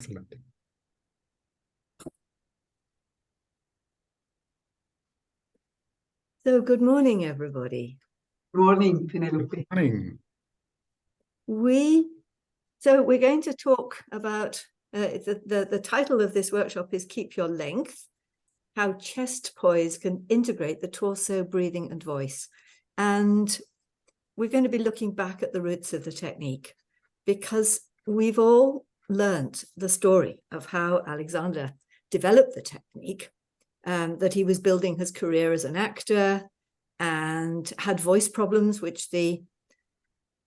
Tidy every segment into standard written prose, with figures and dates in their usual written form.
Excellent. So good morning, everybody. Good morning, Penelope. Good morning. We're going to talk about the title of this workshop is Keep Your Length, how chest poise can integrate the torso, breathing and voice. And we're going to be looking back at the roots of the technique, because we've all learnt the story of how Alexander developed the technique, that he was building his career as an actor and had voice problems, which we've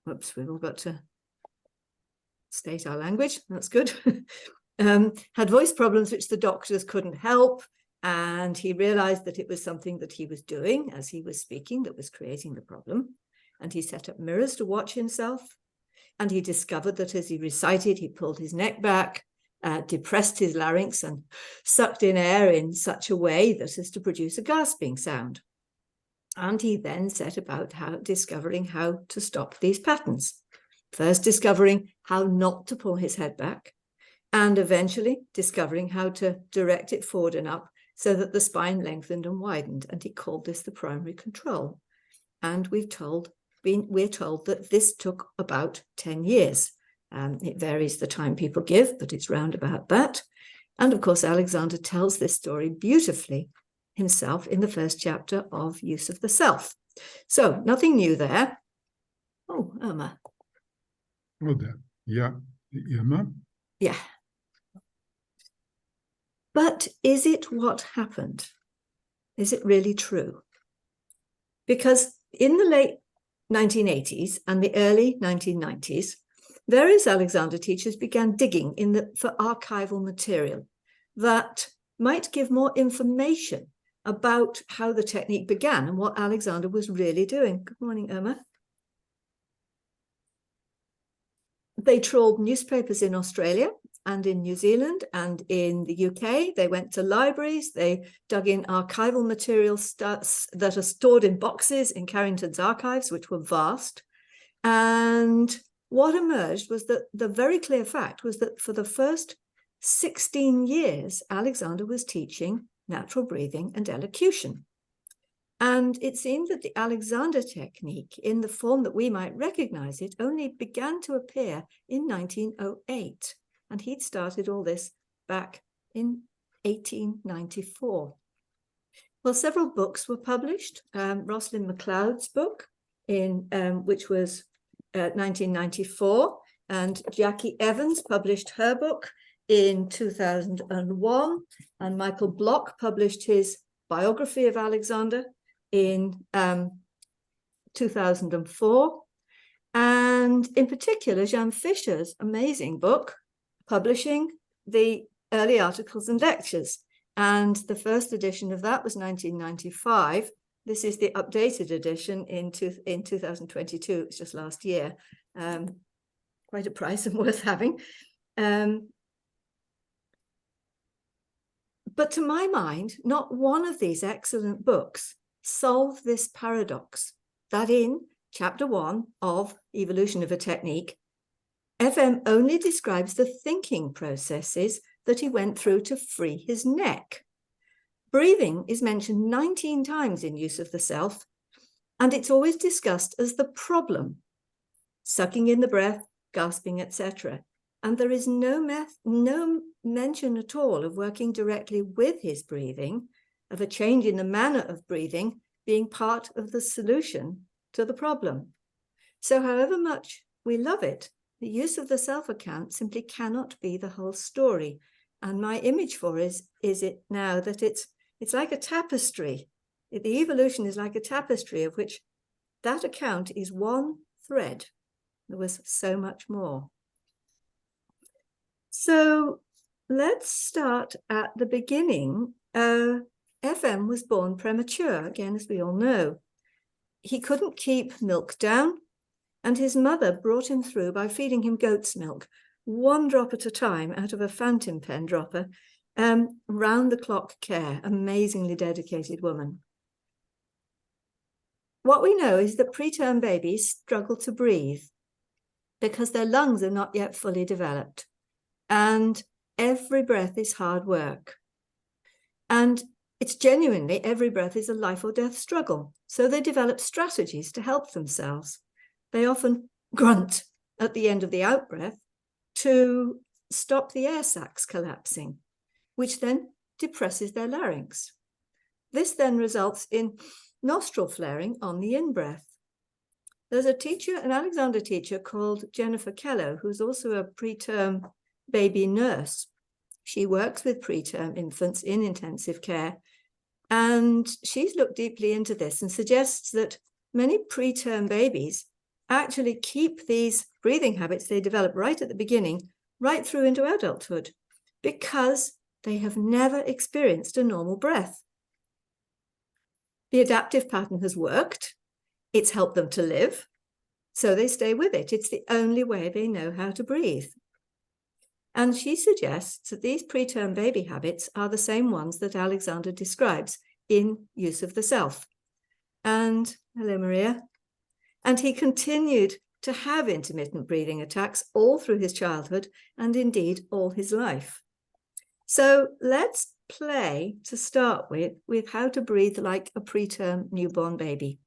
all got to state our language, that's good, had voice problems which the doctors couldn't help, and he realized that it was something that he was doing as he was speaking that was creating the problem, and he set up mirrors to watch himself, and he discovered that as he recited, he pulled his neck back, depressed his larynx and sucked in air in such a way that as to produce a gasping sound. And he then set about discovering how to stop these patterns. First discovering how not to pull his head back, and eventually discovering how to direct it forward and up so that the spine lengthened and widened. And he called this the primary control. And we're told that this took about 10 years. It varies the time people give, but it's round about that. And of course, Alexander tells this story beautifully himself in the first chapter of Use of the Self. So nothing new there. Oh, Irma. Oh, there. Yeah, Irma. Yeah. But is it what happened? Is it really true? Because in the late 1980s and the early 1990s, various Alexander teachers began digging for archival material that might give more information about how the technique began and what Alexander was really doing. Good morning, Irma. They trawled newspapers in Australia and in New Zealand and in the UK. They went to libraries. They dug in archival materials that are stored in boxes in Carrington's archives, which were vast. And what emerged was that the very clear fact was that for the first 16 years, Alexander was teaching natural breathing and elocution. And it seemed that the Alexander technique, in the form that we might recognize it, only began to appear in 1908. And he'd started all this back in 1894. Well, several books were published. Rosalind McLeod's book, which was 1994, and Jackie Evans published her book in 2001, and Michael Block published his biography of Alexander in 2004, and in particular Jan Fischer's amazing book publishing the early articles and lectures, and the first edition of that was 1995. This is the updated edition in 2022. It was just last year. Quite a price and worth having. But to my mind, not one of these excellent books solve this paradox that in chapter 1 of Evolution of a Technique, FM only describes the thinking processes that he went through to free his neck. Breathing is mentioned 19 times in Use of the Self, and it's always discussed as the problem, sucking in the breath, gasping, etc. And there is no mention at all of working directly with his breathing, of a change in the manner of breathing being part of the solution to the problem. So however much we love it, the Use of the Self account simply cannot be the whole story. And my image for is it now that it's like a tapestry. The evolution is like a tapestry of which that account is one thread. There was so much more. So let's start at the beginning. FM was born premature, again, as we all know. He couldn't keep milk down, and his mother brought him through by feeding him goat's milk, one drop at a time out of a fountain pen dropper, round-the-clock care, amazingly dedicated woman. What we know is that preterm babies struggle to breathe because their lungs are not yet fully developed. And every breath is hard work. And it's genuinely, every breath is a life or death struggle. So they develop strategies to help themselves. They often grunt at the end of the out-breath to stop the air sacs collapsing, which then depresses their larynx. This then results in nostril flaring on the in-breath. There's a teacher, an Alexander teacher called Jennifer Kello, who's also a preterm baby nurse. She works with preterm infants in intensive care, and she's looked deeply into this and suggests that many preterm babies actually keep these breathing habits they develop right at the beginning, right through into adulthood, because they have never experienced a normal breath. The adaptive pattern has worked. It's helped them to live, so they stay with it. It's the only way they know how to breathe. And she suggests that these preterm baby habits are the same ones that Alexander describes in Use of the Self. And, hello, Maria. And he continued to have intermittent breathing attacks all through his childhood and indeed all his life. So let's play to start with how to breathe like a preterm newborn baby.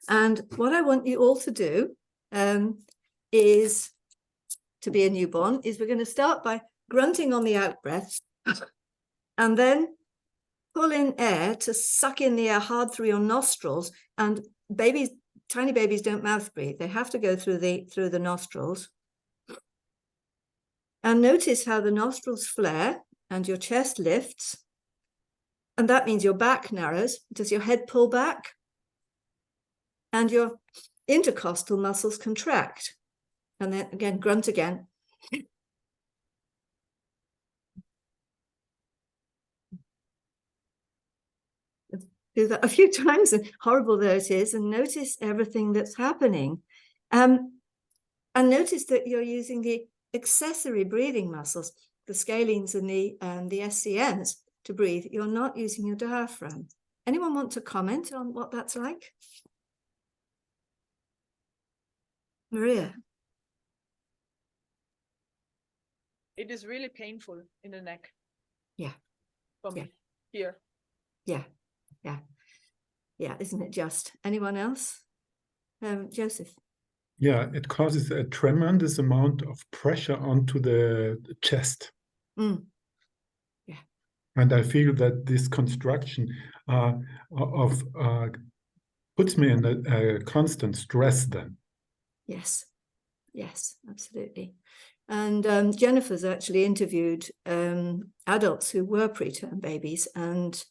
And what I want you all to do is, to be a newborn, is we're going to start by grunting on the out breath and then pull in air to suck in the air hard through your nostrils. And babies, tiny babies don't mouth breathe. They have to go through the nostrils. And notice how the nostrils flare and your chest lifts. And that means your back narrows. Does your head pull back? And your intercostal muscles contract. And then again, grunt again. Do that a few times, and horrible though it is, and notice everything that's happening. And notice that you're using the accessory breathing muscles, the scalenes and the SCNs to breathe. You're not using your diaphragm. Anyone want to comment on what that's like? Maria? It is really painful in the neck. Yeah. For me, here. Yeah. Yeah, isn't it just? Anyone else? Joseph? Yeah, it causes a tremendous amount of pressure onto the chest. Yeah. And I feel that this construction puts me in a constant stress then. Yes, absolutely. And Jennifer's actually interviewed adults who were preterm babies, and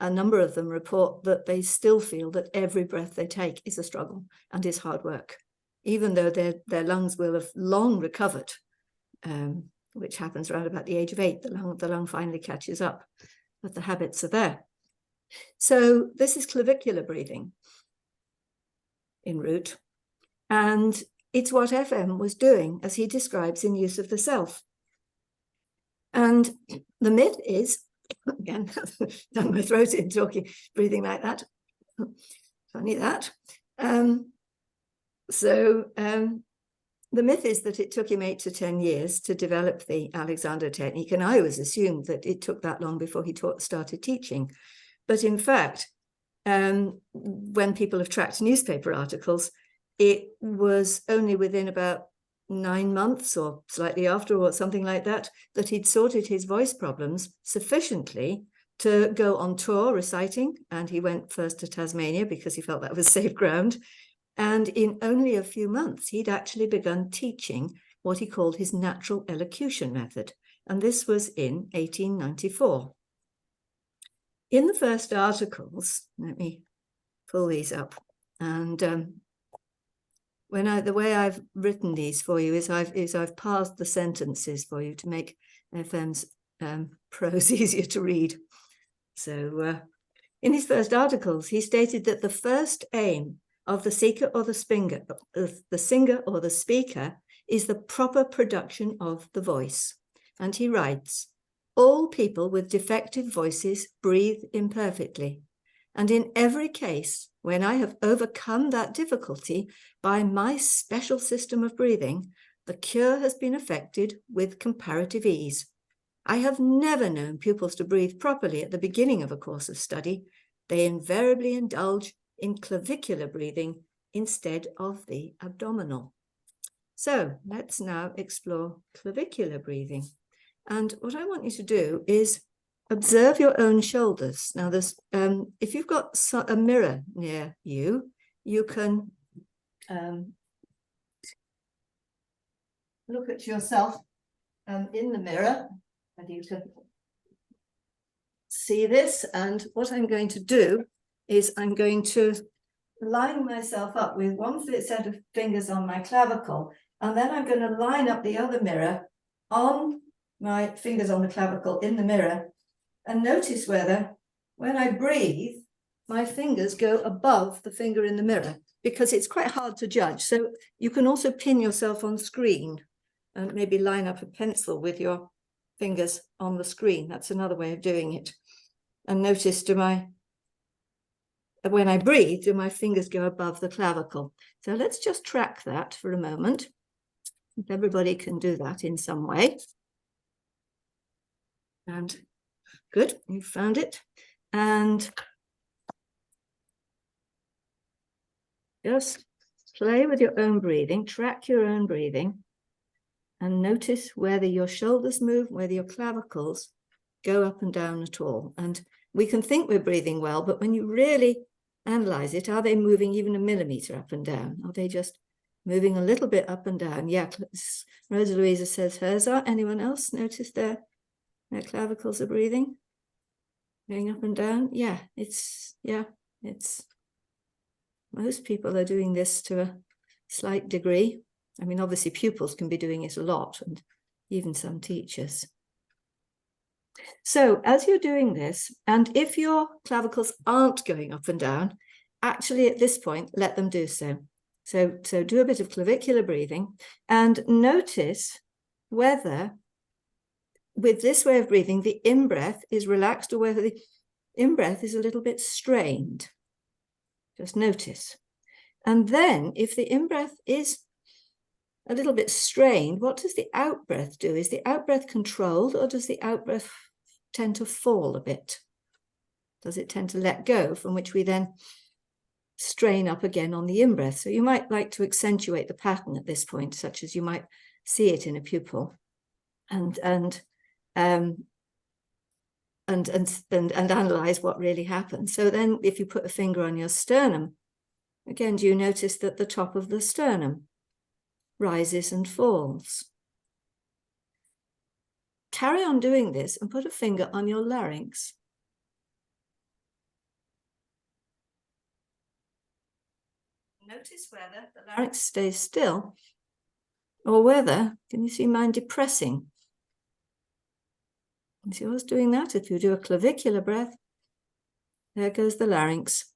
a number of them report that they still feel that every breath they take is a struggle and is hard work, even though their lungs will have long recovered, which happens around about the age of 8. The lung finally catches up, but the habits are there. So this is clavicular breathing en route, and it's what FM was doing, as he describes in Use of the Self. And the myth is, again, done my throat in talking, breathing like that. Funny that. The myth is that it took him 8 to 10 years to develop the Alexander technique. And I always assumed that it took that long before he started teaching. But in fact, when people have tracked newspaper articles, it was only within about 9 months or slightly after or something like that, that he'd sorted his voice problems sufficiently to go on tour reciting. And he went first to Tasmania because he felt that was safe ground. And in only a few months, he'd actually begun teaching what he called his natural elocution method. And this was in 1894. In the first articles, let me pull these up. And the way I've written these for you is I've parsed the sentences for you to make FM's prose easier to read. So in his first articles, he stated that the first aim of the singer or the speaker is the proper production of the voice. And he writes, all people with defective voices breathe imperfectly. And in every case, when I have overcome that difficulty by my special system of breathing, the cure has been effected with comparative ease. I have never known pupils to breathe properly at the beginning of a course of study. They invariably indulge in clavicular breathing instead of the abdominal. So let's now explore clavicular breathing. And what I want you to do is observe your own shoulders. Now, there's if you've got a mirror near you, you can look at yourself in the mirror, and you can see this. And what I'm going to do is I'm going to line myself up with one set of fingers on my clavicle, and then I'm going to line up the other mirror on my fingers on the clavicle in the mirror, and notice whether, when I breathe, my fingers go above the finger in the mirror, because it's quite hard to judge. So you can also pin yourself on screen and maybe line up a pencil with your fingers on the screen. That's another way of doing it. And notice, when I breathe, do my fingers go above the clavicle? So let's just track that for a moment. If everybody can do that in some way. And good, you found it. And just play with your own breathing, track your own breathing, and notice whether your shoulders move, whether your clavicles go up and down at all. And we can think we're breathing well, but when you really analyze it, are they moving even a millimeter up and down? Are they just moving a little bit up and down? Yeah, Rosa Louisa says hers are. Anyone else notice their clavicles are breathing? Going up and down? Yeah, it's most people are doing this to a slight degree. I mean, obviously pupils can be doing it a lot, and even some teachers. So as you're doing this, and if your clavicles aren't going up and down, actually at this point, let them do so. So do a bit of clavicular breathing and notice whether with this way of breathing, the in-breath is relaxed or whether the in-breath is a little bit strained. Just notice. And then if the in-breath is a little bit strained, what does the out-breath do? Is the out-breath controlled, or does the out-breath tend to fall a bit? Does it tend to let go, from which we then strain up again on the in-breath? So you might like to accentuate the pattern at this point, such as you might see it in a pupil, and analyze what really happens. So then if you put a finger on your sternum, again, do you notice that the top of the sternum rises and falls? Carry on doing this and put a finger on your larynx. Notice whether the larynx stays still or whether, can you see mine depressing? You see what's doing that? If you do a clavicular breath, there goes the larynx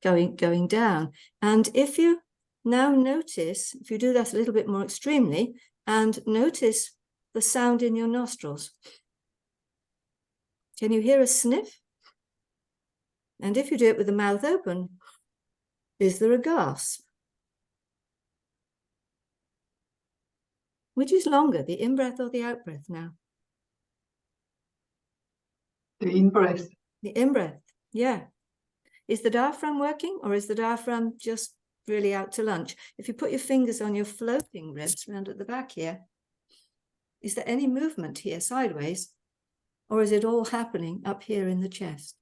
going down. And if you now notice, if you do that a little bit more extremely, and notice the sound in your nostrils. Can you hear a sniff? And if you do it with the mouth open, is there a gasp? Which is longer, the in-breath or the out-breath now? The in-breath. The in-breath, yeah. Is the diaphragm working, or is the diaphragm just really out to lunch? If you put your fingers on your floating ribs around at the back here, is there any movement here sideways, or is it all happening up here in the chest?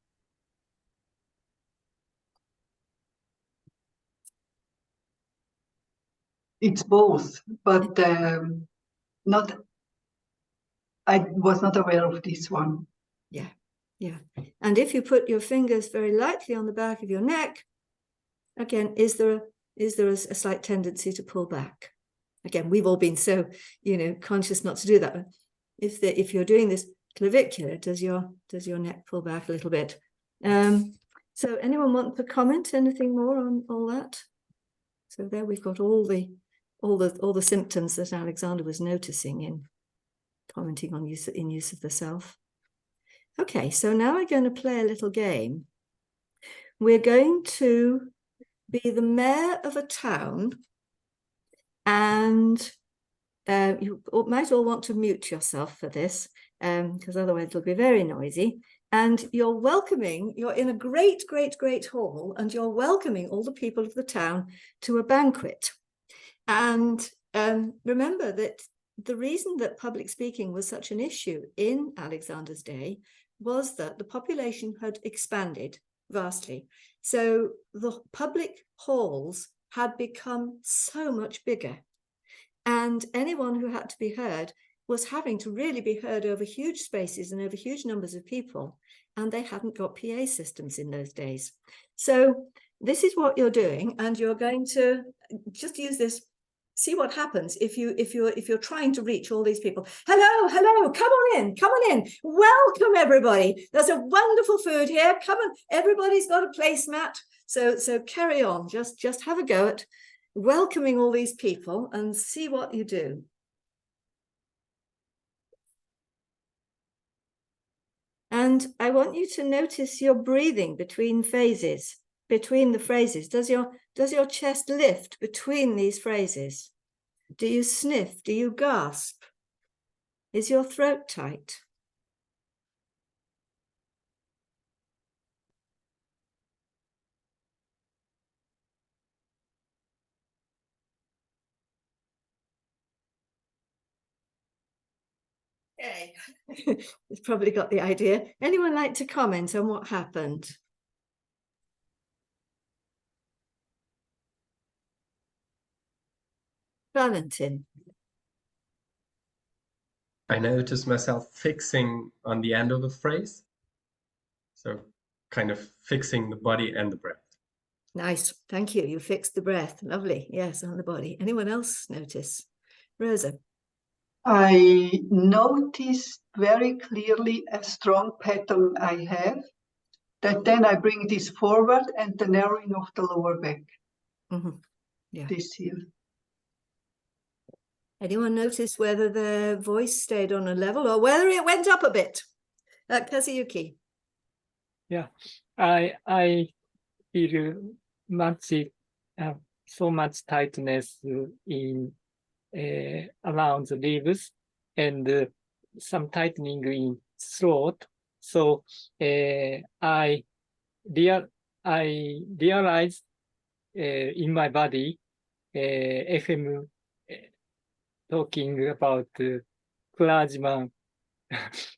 It's both, but I was not aware of this one. Yeah, yeah. And if you put your fingers very lightly on the back of your neck, again, is there a slight tendency to pull back? Again, we've all been so, conscious not to do that. If you're doing this clavicular, does your neck pull back a little bit? So anyone want to comment anything more on all that? So there we've got all the symptoms that Alexander was noticing in commenting on use of the self. Okay, so now we're going to play a little game. We're going to be the mayor of a town, and you might all want to mute yourself for this. because otherwise it'll be very noisy. And you're in a great, great, great hall, and you're welcoming all the people of the town to a banquet. And remember that the reason that public speaking was such an issue in Alexander's day was that the population had expanded vastly. So the public halls had become so much bigger. And anyone who had to be heard was having to really be heard over huge spaces and over huge numbers of people. And they hadn't got PA systems in those days. So this is what you're doing. And you're going to just use this. See what happens if you're trying to reach all these people. Hello, hello, come on in. Welcome, everybody. There's a wonderful food here. Come on, everybody's got a placemat. So carry on. Just have a go at welcoming all these people and see what you do. And I want you to notice your breathing between phases. Between the phrases. Does your chest lift between these phrases? Do you sniff? Do you gasp? Is your throat tight? Okay. You've probably got the idea. Anyone like to comment on what happened? Valentin. I noticed myself fixing on the end of the phrase. So kind of fixing the body and the breath. Nice. Thank you. You fixed the breath. Lovely. Yes, on the body. Anyone else notice? Rosa. I noticed very clearly a strong pattern I have, that then I bring this forward and the narrowing of the lower back. Yeah. This here. Anyone notice whether the voice stayed on a level or whether it went up a bit? Kazuyuki. Yeah, I feel much so much tightness in around the ribs and some tightening in throat. So I realized in my body FM talking about clergyman.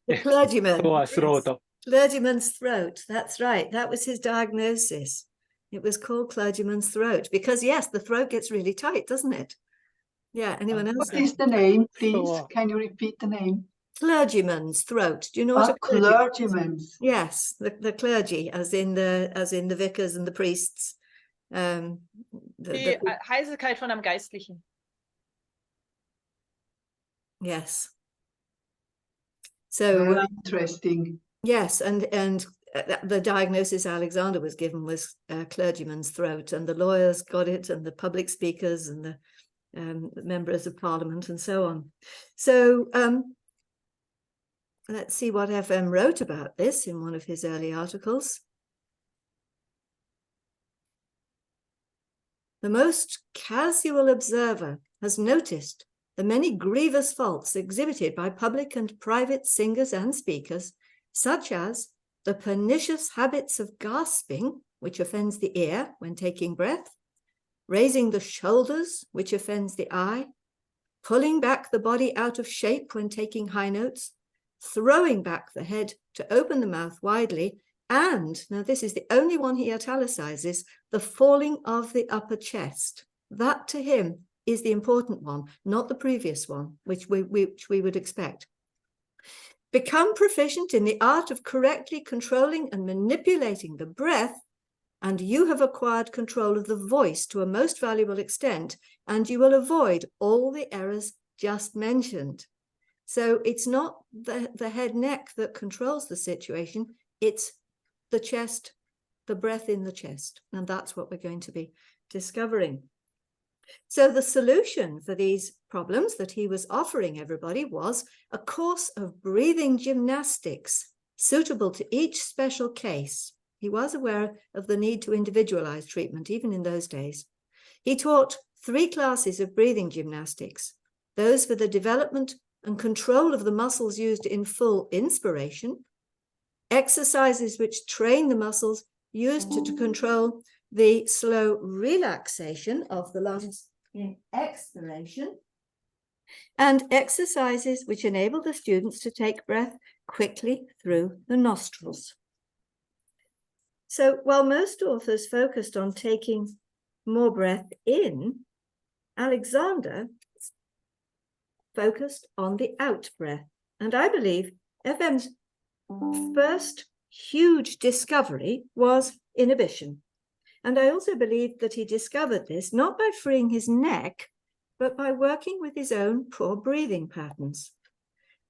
The clergyman. Or throat. Yes. Clergyman's throat. That's right. That was his diagnosis. It was called clergyman's throat because, yes, the throat gets really tight, doesn't it? Yeah. Anyone else? What is the name, please? Can you repeat the name? Clergyman's throat. Do you know what a clergyman's? Yes, the clergy, as in the vicars and the priests. Die Heiligkeit von einem Geistlichen. Yes. So very interesting. Yes, and the diagnosis Alexander was given was clergyman's throat, and the lawyers got it, and the public speakers, and the members of parliament, and so on. So let's see what FM wrote about this in one of his early articles. The most casual observer has noticed the many grievous faults exhibited by public and private singers and speakers, such as the pernicious habits of gasping, which offends the ear when taking breath, raising the shoulders, which offends the eye, pulling back the body out of shape when taking high notes, throwing back the head to open the mouth widely, and, now this is the only one he italicizes, the falling of the upper chest. That to him is the important one, not the previous one, which we would expect. Become proficient in the art of correctly controlling and manipulating the breath, and you have acquired control of the voice to a most valuable extent, and you will avoid all the errors just mentioned. So it's not the head neck that controls the situation, it's the chest, the breath in the chest. And that's what we're going to be discovering. So the solution for these problems that he was offering everybody was a course of breathing gymnastics suitable to each special case. He was aware of the need to individualize treatment, even in those days. He taught 3 classes of breathing gymnastics, those for the development and control of the muscles used in full inspiration, exercises which train the muscles used to control the slow relaxation of the lungs in expiration, and exercises which enable the students to take breath quickly through the nostrils. So while most authors focused on taking more breath in, Alexander focused on the out breath. And I believe FM's first huge discovery was inhibition. And I also believe that he discovered this not by freeing his neck, but by working with his own poor breathing patterns.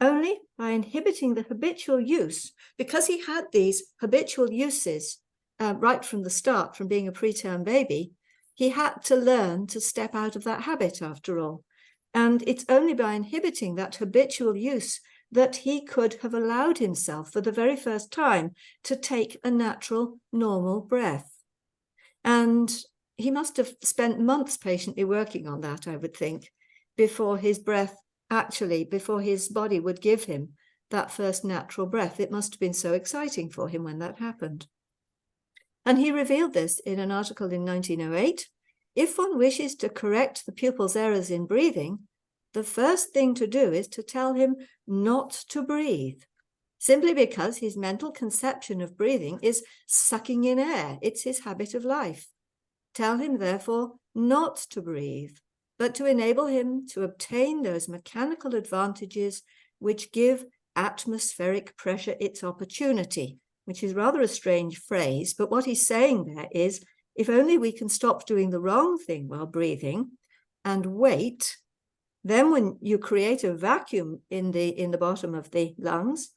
Only by inhibiting the habitual use, because he had these habitual uses right from the start, from being a preterm baby, he had to learn to step out of that habit after all. And it's only by inhibiting that habitual use that he could have allowed himself for the very first time to take a natural, normal breath. And he must have spent months patiently working on that, I would think, before his body would give him that first natural breath. It must have been so exciting for him when that happened. And he revealed this in an article in 1908. If one wishes to correct the pupil's errors in breathing, the first thing to do is to tell him not to breathe, simply because his mental conception of breathing is sucking in air. It's his habit of life. Tell him, therefore, not to breathe, but to enable him to obtain those mechanical advantages which give atmospheric pressure its opportunity, which is rather a strange phrase, but what he's saying there is, if only we can stop doing the wrong thing while breathing and wait, then when you create a vacuum in the bottom of the lungs,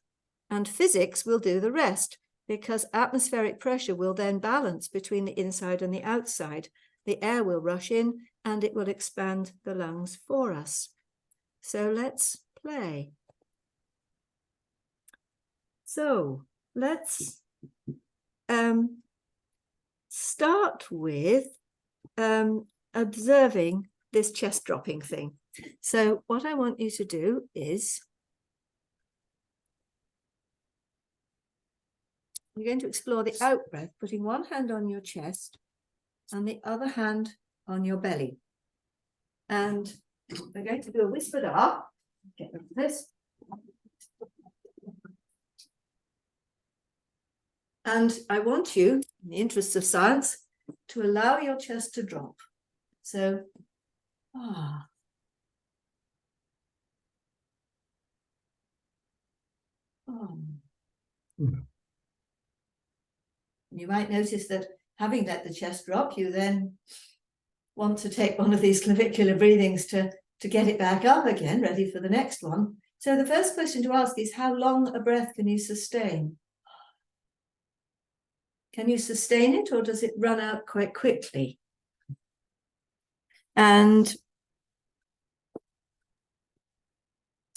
and physics will do the rest, because atmospheric pressure will then balance between the inside and the outside. The air will rush in and it will expand the lungs for us. So let's play. So let's start with observing this chest dropping thing. So what I want you to do is you're going to explore the out breath, putting one hand on your chest and the other hand on your belly. And we're going to do a whispered ah. Get rid of this. And I want you, in the interest of science, to allow your chest to drop. So, ah. Oh. You might notice that having let the chest drop, you then want to take one of these clavicular breathings to get it back up again, ready for the next one. So the first question to ask is, how long a breath can you sustain? Can you sustain it, or does it run out quite quickly? And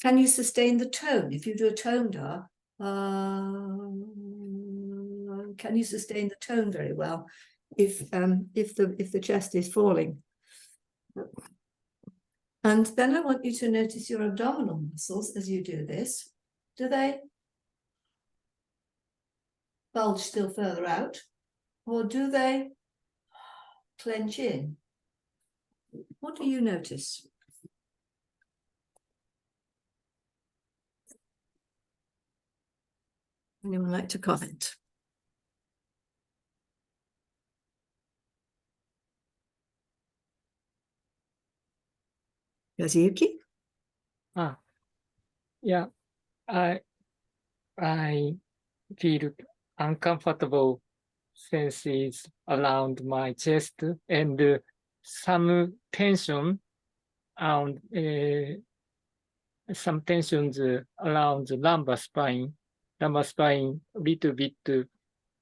can you sustain the tone? If you do a tone da, can you sustain the tone very well if the chest is falling? And then I want you to notice your abdominal muscles as you do this. Do they bulge still further out, or do they clench in? What do you notice? Anyone like to comment? Yasuyuki? Yeah, I feel uncomfortable senses around my chest and some tension and some tensions around the lumbar spine a little bit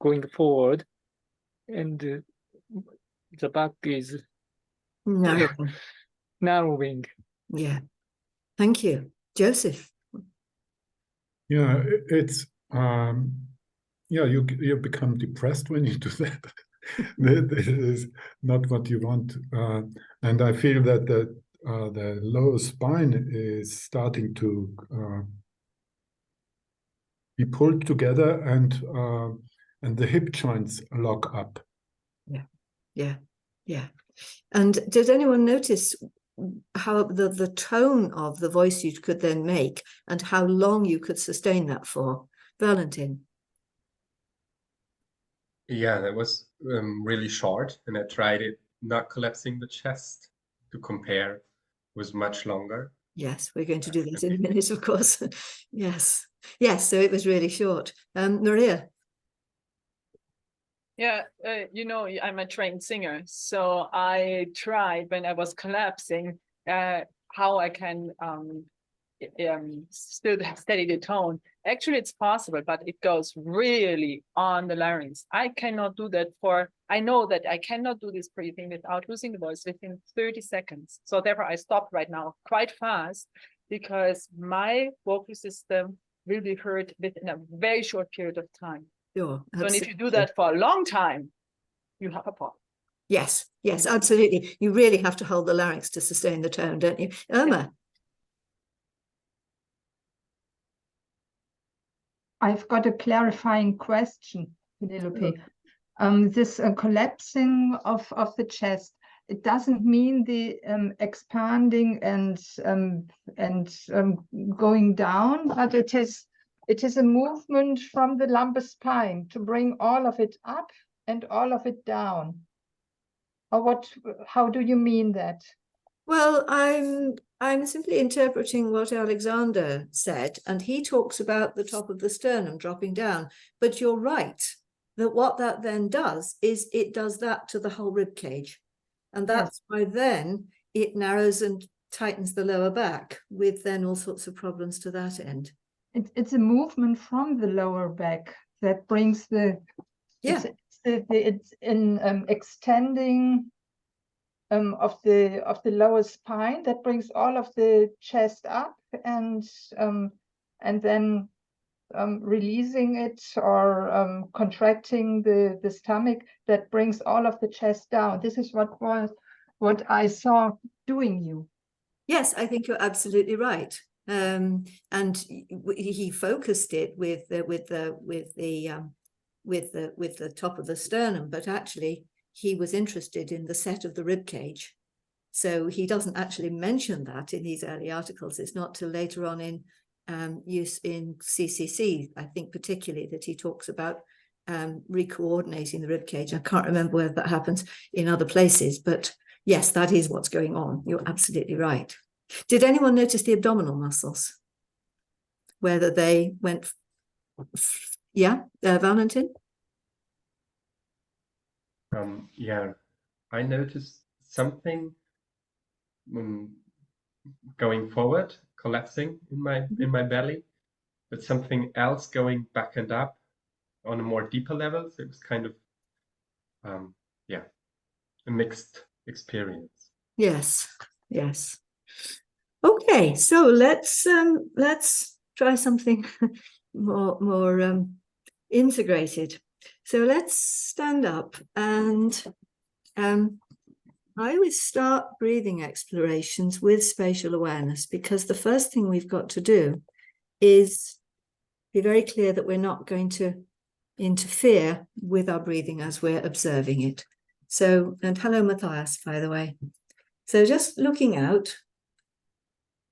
going forward, and the back is narrowing. Yeah, thank you. Joseph? Yeah, it's you become depressed when you do that. This is not what you want, and I feel that the lower spine is starting to be pulled together, and the hip joints lock up. Yeah. And did anyone notice how the tone of the voice you could then make and how long you could sustain that for? Valentin? Yeah, that was really short, and I tried it not collapsing the chest to compare. It was much longer. Yes, we're going to do that in a minute, of course. Yes, so it was really short. Maria? Yeah, you know, I'm a trained singer, so I tried when I was collapsing how I can still steady the tone. Actually, it's possible, but it goes really on the larynx. I cannot do that I know that I cannot do this breathing without losing the voice within 30 seconds. So therefore, I stopped right now quite fast because my vocal system will be hurt within a very short period of time. Sure, so and if you do that for a long time, you have a problem. Yes, absolutely. You really have to hold the larynx to sustain the tone, don't you? Irma? I've got a clarifying question, Penelope. This collapsing of the chest, it doesn't mean the expanding and going down, but it is a movement from the lumbar spine to bring all of it up and all of it down. Or how do you mean that? Well, I'm simply interpreting what Alexander said, and he talks about the top of the sternum dropping down. But you're right that what that then does is it does that to the whole rib cage, and that's why then it narrows and tightens the lower back, with then all sorts of problems to that end. It's a movement from the lower back that brings the it's in extending of the lower spine that brings all of the chest up, and then releasing it or contracting the stomach that brings all of the chest down. This is what I saw doing you. Yes, I think you're absolutely right. And he focused it with the top of the sternum, but actually he was interested in the set of the rib cage. So he doesn't actually mention that in these early articles. It's not till later on in use in CCC, I think particularly, that he talks about re-coordinating the rib cage. I can't remember whether that happens in other places, but yes, that is what's going on. You're absolutely right. Did anyone notice the abdominal muscles? Whether they went, Valentin? Yeah, I noticed something going forward, collapsing in my belly, but something else going back and up on a more deeper level. So it was kind of a mixed experience. Yes. Okay, so let's try something more integrated. So let's stand up, and I always start breathing explorations with spatial awareness, because the first thing we've got to do is be very clear that we're not going to interfere with our breathing as we're observing it. So, and hello, Matthias, by the way. So just looking out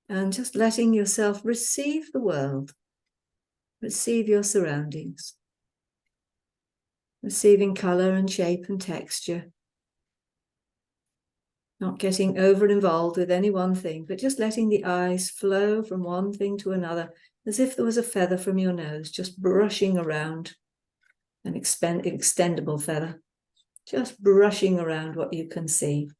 and just letting yourself receive the world, receive your surroundings, receiving color and shape and texture, not getting over involved with any one thing, but just letting the eyes flow from one thing to another, as if there was a feather from your nose, just brushing around, an extendable feather, just brushing around what you can see,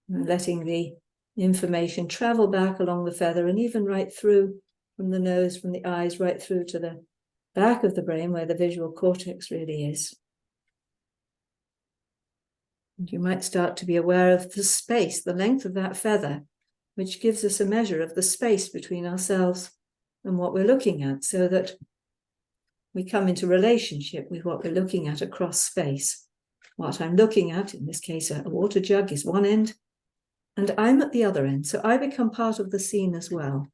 and letting the information travel back along the feather, and even right through from the nose, from the eyes, right through to the back of the brain where the visual cortex really is. And you might start to be aware of the space, the length of that feather, which gives us a measure of the space between ourselves and what we're looking at, so that we come into relationship with what we're looking at across space. What I'm looking at, in this case, a water jug, is one end, And I'm at the other end, so I become part of the scene as well.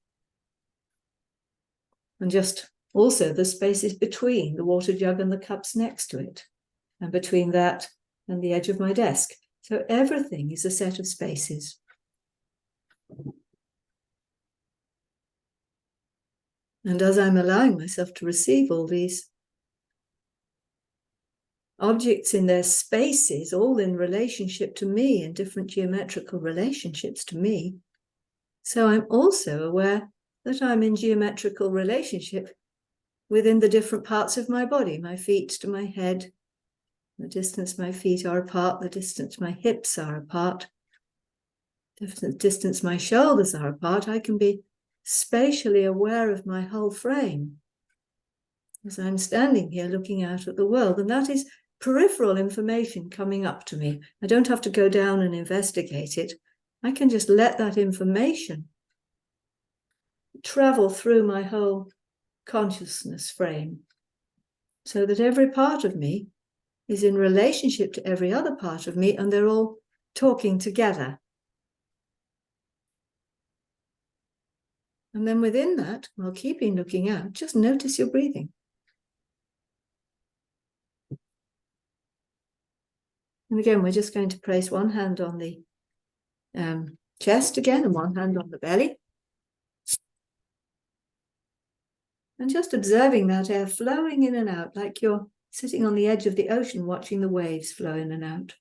And just also the spaces between the water jug and the cups next to it, and between that and the edge of my desk. So everything is a set of spaces. And as I'm allowing myself to receive all these objects in their spaces, all in relationship to me, in different geometrical relationships to me, so I'm also aware that I'm in geometrical relationship within the different parts of my body, my feet to my head, the distance my feet are apart, the distance my hips are apart, the distance my shoulders are apart. I can be spatially aware of my whole frame as I'm standing here looking out at the world, and that is peripheral information coming up to me. I don't have to go down and investigate it. I can just let that information travel through my whole consciousness frame, so that every part of me is in relationship to every other part of me, and they're all talking together. And then within that, while keeping looking out, just notice your breathing. And again, we're just going to place one hand on the chest again and one hand on the belly. And just observing that air flowing in and out, like you're sitting on the edge of the ocean watching the waves flow in and out.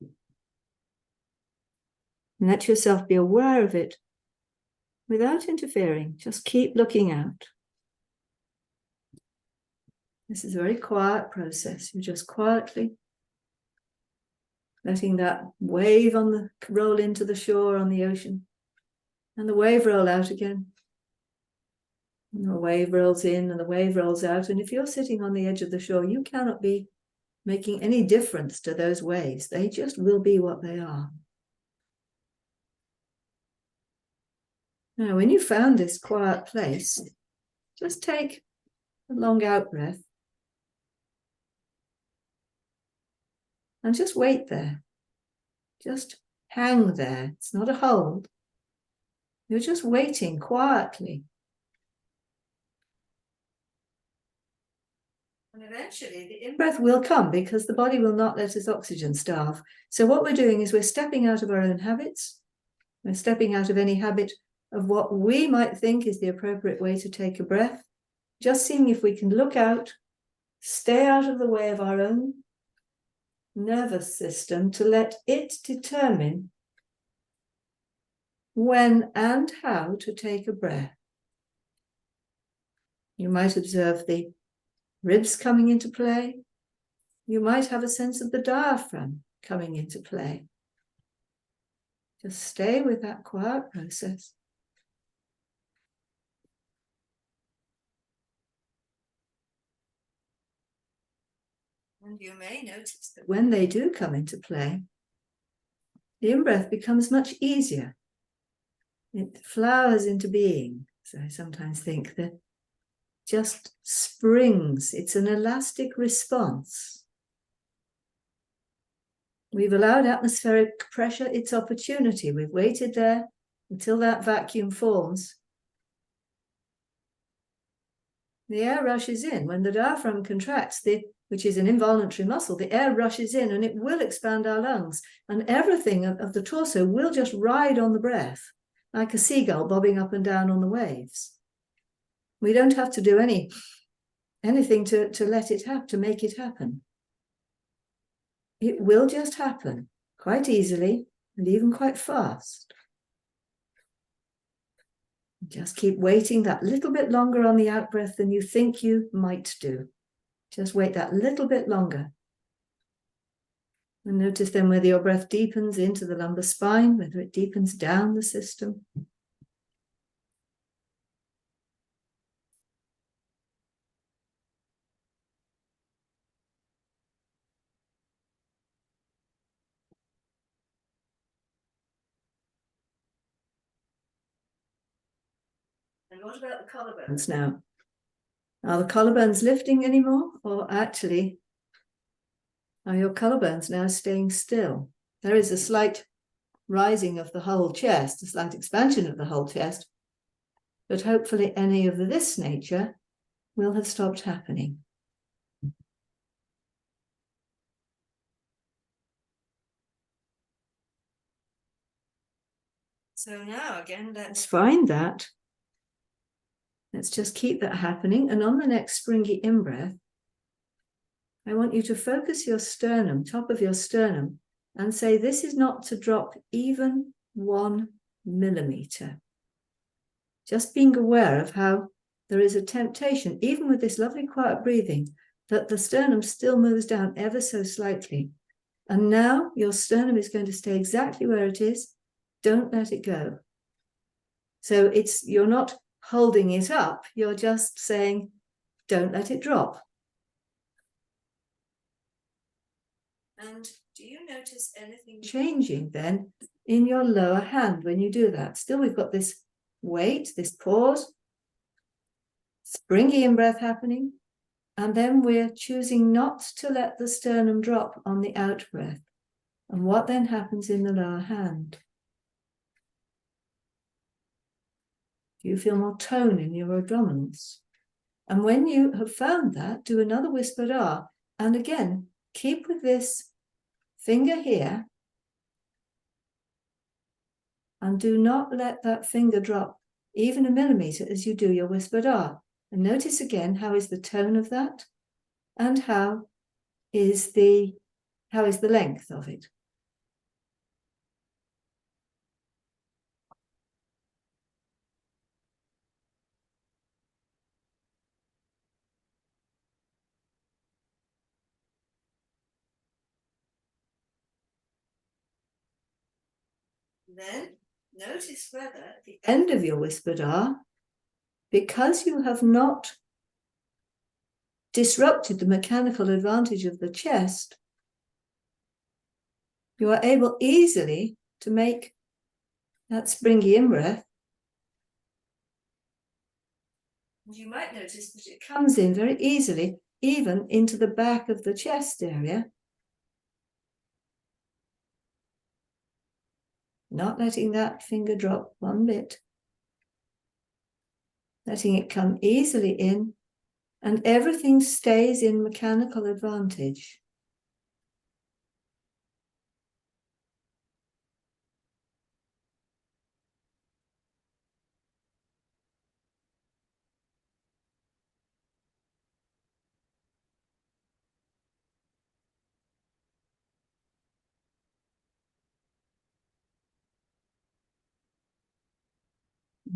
And let yourself be aware of it without interfering. Just keep looking out. This is a very quiet process. You're just quietly letting that wave roll into the shore on the ocean, and the wave roll out again. And the wave rolls in and the wave rolls out. And if you're sitting on the edge of the shore, you cannot be making any difference to those waves. They just will be what they are. Now, when you found this quiet place, just take a long out breath and just wait there. Just hang there. It's not a hold. You're just waiting quietly. And eventually the in-breath will come, because the body will not let us oxygen starve. So what we're doing is we're stepping out of our own habits. We're stepping out of any habit of what we might think is the appropriate way to take a breath. Just seeing if we can look out, stay out of the way of our own nervous system, to let it determine when and how to take a breath. You might observe the ribs coming into play. You might have a sense of the diaphragm coming into play. Just stay with that quiet process. And you may notice that when they do come into play, the in-breath becomes much easier. It flowers into being. So I sometimes think that just springs. It's an elastic response. We've allowed atmospheric pressure its opportunity. We've waited there until that vacuum forms. The air rushes in. When the diaphragm contracts, which is an involuntary muscle, the air rushes in and it will expand our lungs. And everything of the torso will just ride on the breath, like a seagull bobbing up and down on the waves. We don't have to do anything to let it happen, to make it happen. It will just happen quite easily and even quite fast. Just keep waiting that little bit longer on the out breath than you think you might do. Just wait that little bit longer. And notice then whether your breath deepens into the lumbar spine, whether it deepens down the system. And what about the collarbones now? Are the collarbones lifting anymore? Or actually, are your collarbones now staying still? There is a slight rising of the whole chest, a slight expansion of the whole chest, but hopefully any of this nature will have stopped happening. So now again, let's find that. Let's just keep that happening. And on the next springy in-breath, I want you to focus your sternum, top of your sternum, and say this is not to drop even 1 millimeter. Just being aware of how there is a temptation, even with this lovely quiet breathing, that the sternum still moves down ever so slightly. And now your sternum is going to stay exactly where it is. Don't let it go. So you're not holding it up, you're just saying, don't let it drop. And do you notice anything changing then in your lower hand when you do that? Still, we've got this weight, this pause, springy in-breath happening, and then we're choosing not to let the sternum drop on the out-breath. And what then happens in the lower hand? Do you feel more tone in your abdominals? And when you have found that, do another whispered R. And again, keep with this finger here. And do not let that finger drop even a millimeter as you do your whispered R. And notice again, how is the tone of that? And how is the length of it? Then notice whether at the end of your whispered R, because you have not disrupted the mechanical advantage of the chest, you are able easily to make that springy in-breath. You might notice that it comes in very easily, even into the back of the chest area. Not letting that finger drop one bit. Letting it come easily in, and everything stays in mechanical advantage.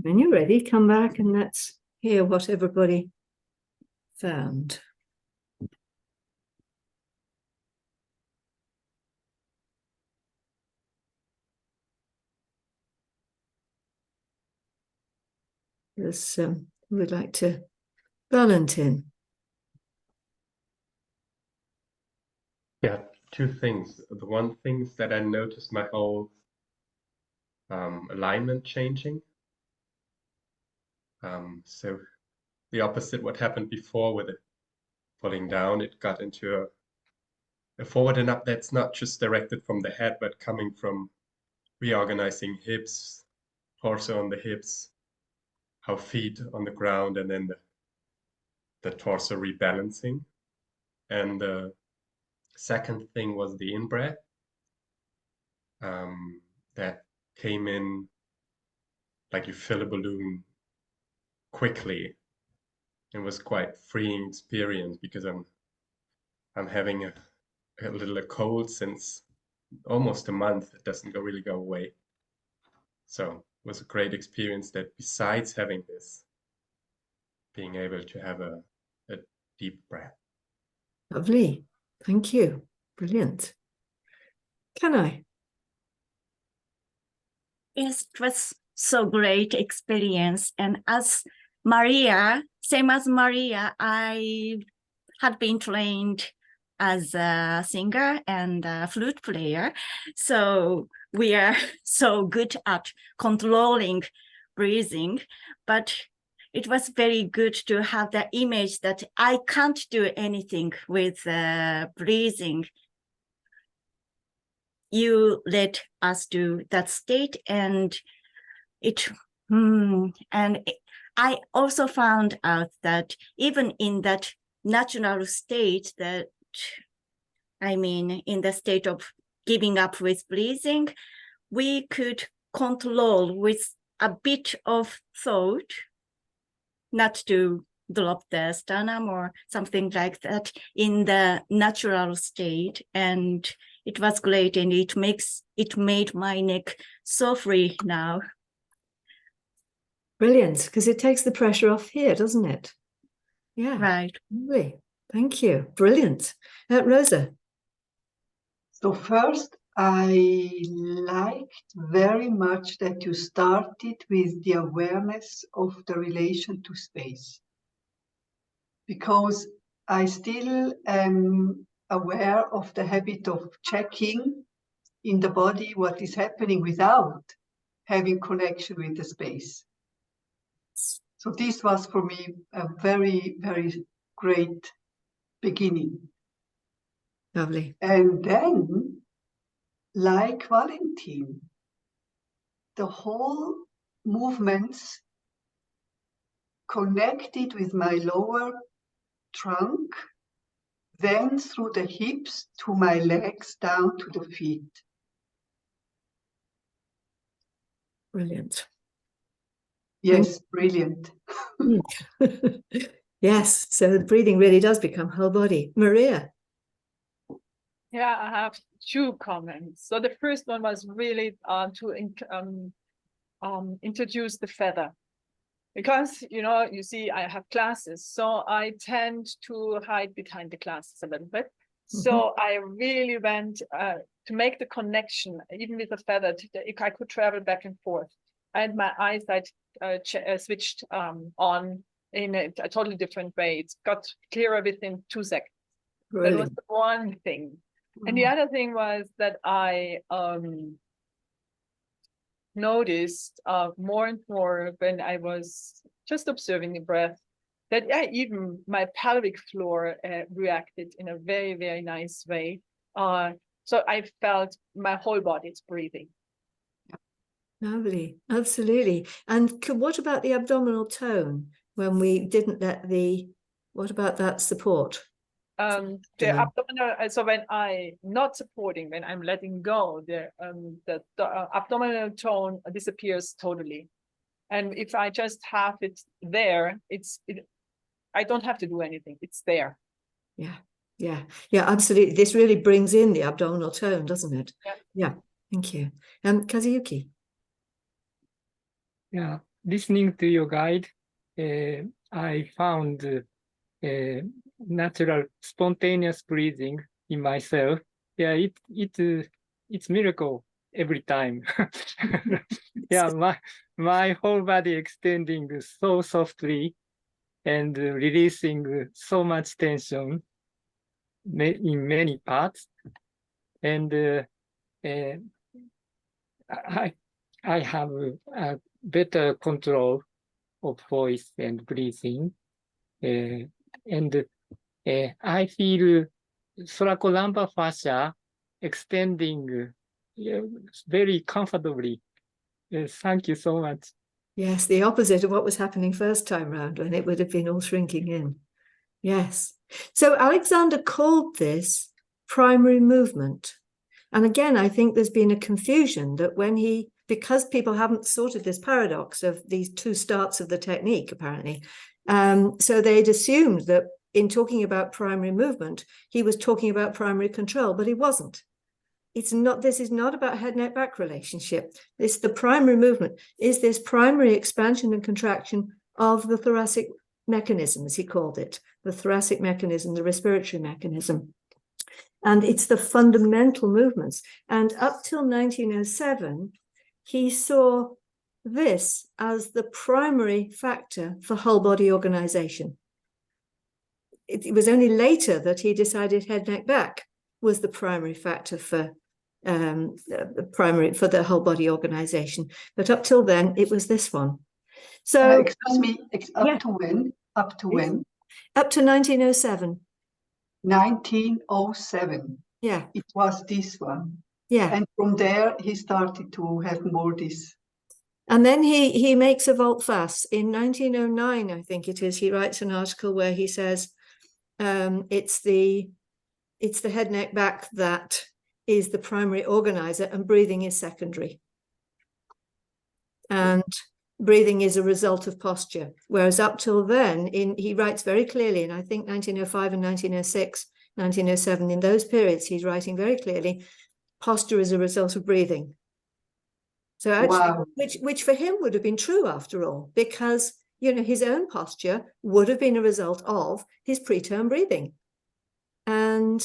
When you're ready, come back and let's hear what everybody found. Yes, we'd like to, Valentin. Yeah, two things. The one thing is that I noticed my whole alignment changing. So the opposite what happened before with it falling down, it got into a forward and up that's not just directed from the head, but coming from reorganizing hips, torso on the hips, how feet on the ground, and then the torso rebalancing. And the second thing was the in-breath that came in like you fill a balloon quickly. It was quite freeing experience because I'm having a little cold since almost a month. It doesn't really go away. So it was a great experience that besides having this, being able to have a deep breath. Lovely. Thank you. Brilliant. Can I? Yes, it was so great experience. And as Maria, same as Maria, I had been trained as a singer and a flute player. So we are so good at controlling breathing, but it was very good to have the image that I can't do anything with breathing. you let us do that state, and I also found out that even in that natural state, that in the state of giving up with breathing, we could control with a bit of thought not to drop the sternum or something like that in the natural state. And it was great, and it made my neck so free now. Brilliant, because it takes the pressure off here, doesn't it? Yeah. Right. Really. Thank you. Brilliant. Rosa. So first, I liked very much that you started with the awareness of the relation to space, because I still am aware of the habit of checking in the body what is happening without having connection with the space. So this was for me a very, very great beginning. Lovely. And then, like Valentin, the whole movements connected with my lower trunk, then through the hips to my legs down to the feet. Brilliant. Yes, brilliant. Yes, so the breathing really does become whole body. Maria. Yeah, I have two comments. So the first one was really to introduce the feather. Because, you see, I have classes, so I tend to hide behind the classes a little bit. So I really went to make the connection, even with the feather, I could travel back and forth. And my eyesight switched on in a totally different way. It got clearer within 2 seconds. Brilliant. That was the one thing. And the other thing was that I noticed more and more when I was just observing the breath, that even my pelvic floor reacted in a very, very nice way. So I felt my whole body is breathing. Lovely, absolutely. And what about the abdominal tone when we didn't let what about that support? The abdominal, so when I'm not supporting, when I'm letting go, the abdominal tone disappears totally. And if I just have it there, I don't have to do anything. It's there. Yeah, absolutely. This really brings in the abdominal tone, doesn't it? Yeah. Thank you. Kazuyuki. Yeah, listening to your guide, I found natural spontaneous breathing in myself. Yeah, it's miracle every time. Yeah, my whole body extending so softly and releasing so much tension in many parts. And I have a better control of voice and breathing. And I feel thoracolumbar fascia extending very comfortably. Thank you so much. Yes, the opposite of what was happening first time round, when it would have been all shrinking in. Yes. So Alexander called this primary movement. And again, I think there's been a confusion that because people haven't sorted this paradox of these two starts of the technique, apparently, so they'd assumed that in talking about primary movement, he was talking about primary control, but he wasn't. This is not about head-neck-back relationship. The primary movement is this primary expansion and contraction of the thoracic mechanism, as he called it, the thoracic mechanism, the respiratory mechanism. And it's the fundamental movements. And up till 1907, he saw this as the primary factor for whole body organization. It was only later that he decided head, neck, back was the primary factor for the whole body organization. But up till then, it was this one. So excuse me, up to when? Up to when? Up to 1907. 1907. Yeah. It was this one. Yeah. And from there, he started to have more this. And then he makes a volte-face. In 1909, I think it is, he writes an article where he says, it's the head, neck, back that is the primary organizer and breathing is secondary. And breathing is a result of posture. Whereas up till then, he writes very clearly, and I think 1905 and 1906, 1907, in those periods, he's writing very clearly, posture is a result of breathing. So actually, Wow. which for him would have been true after all, because, you know, his own posture would have been a result of his preterm breathing. And,